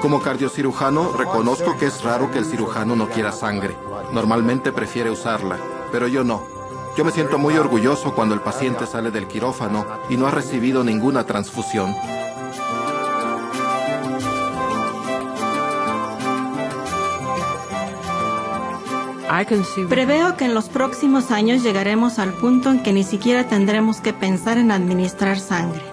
Como cardiocirujano, reconozco que es raro que el cirujano no quiera sangre. Normalmente prefiere usarla, pero yo no. Yo me siento muy orgulloso cuando el paciente sale del quirófano y no ha recibido ninguna transfusión. Preveo que en los próximos años llegaremos al punto en que ni siquiera tendremos que pensar en administrar sangre.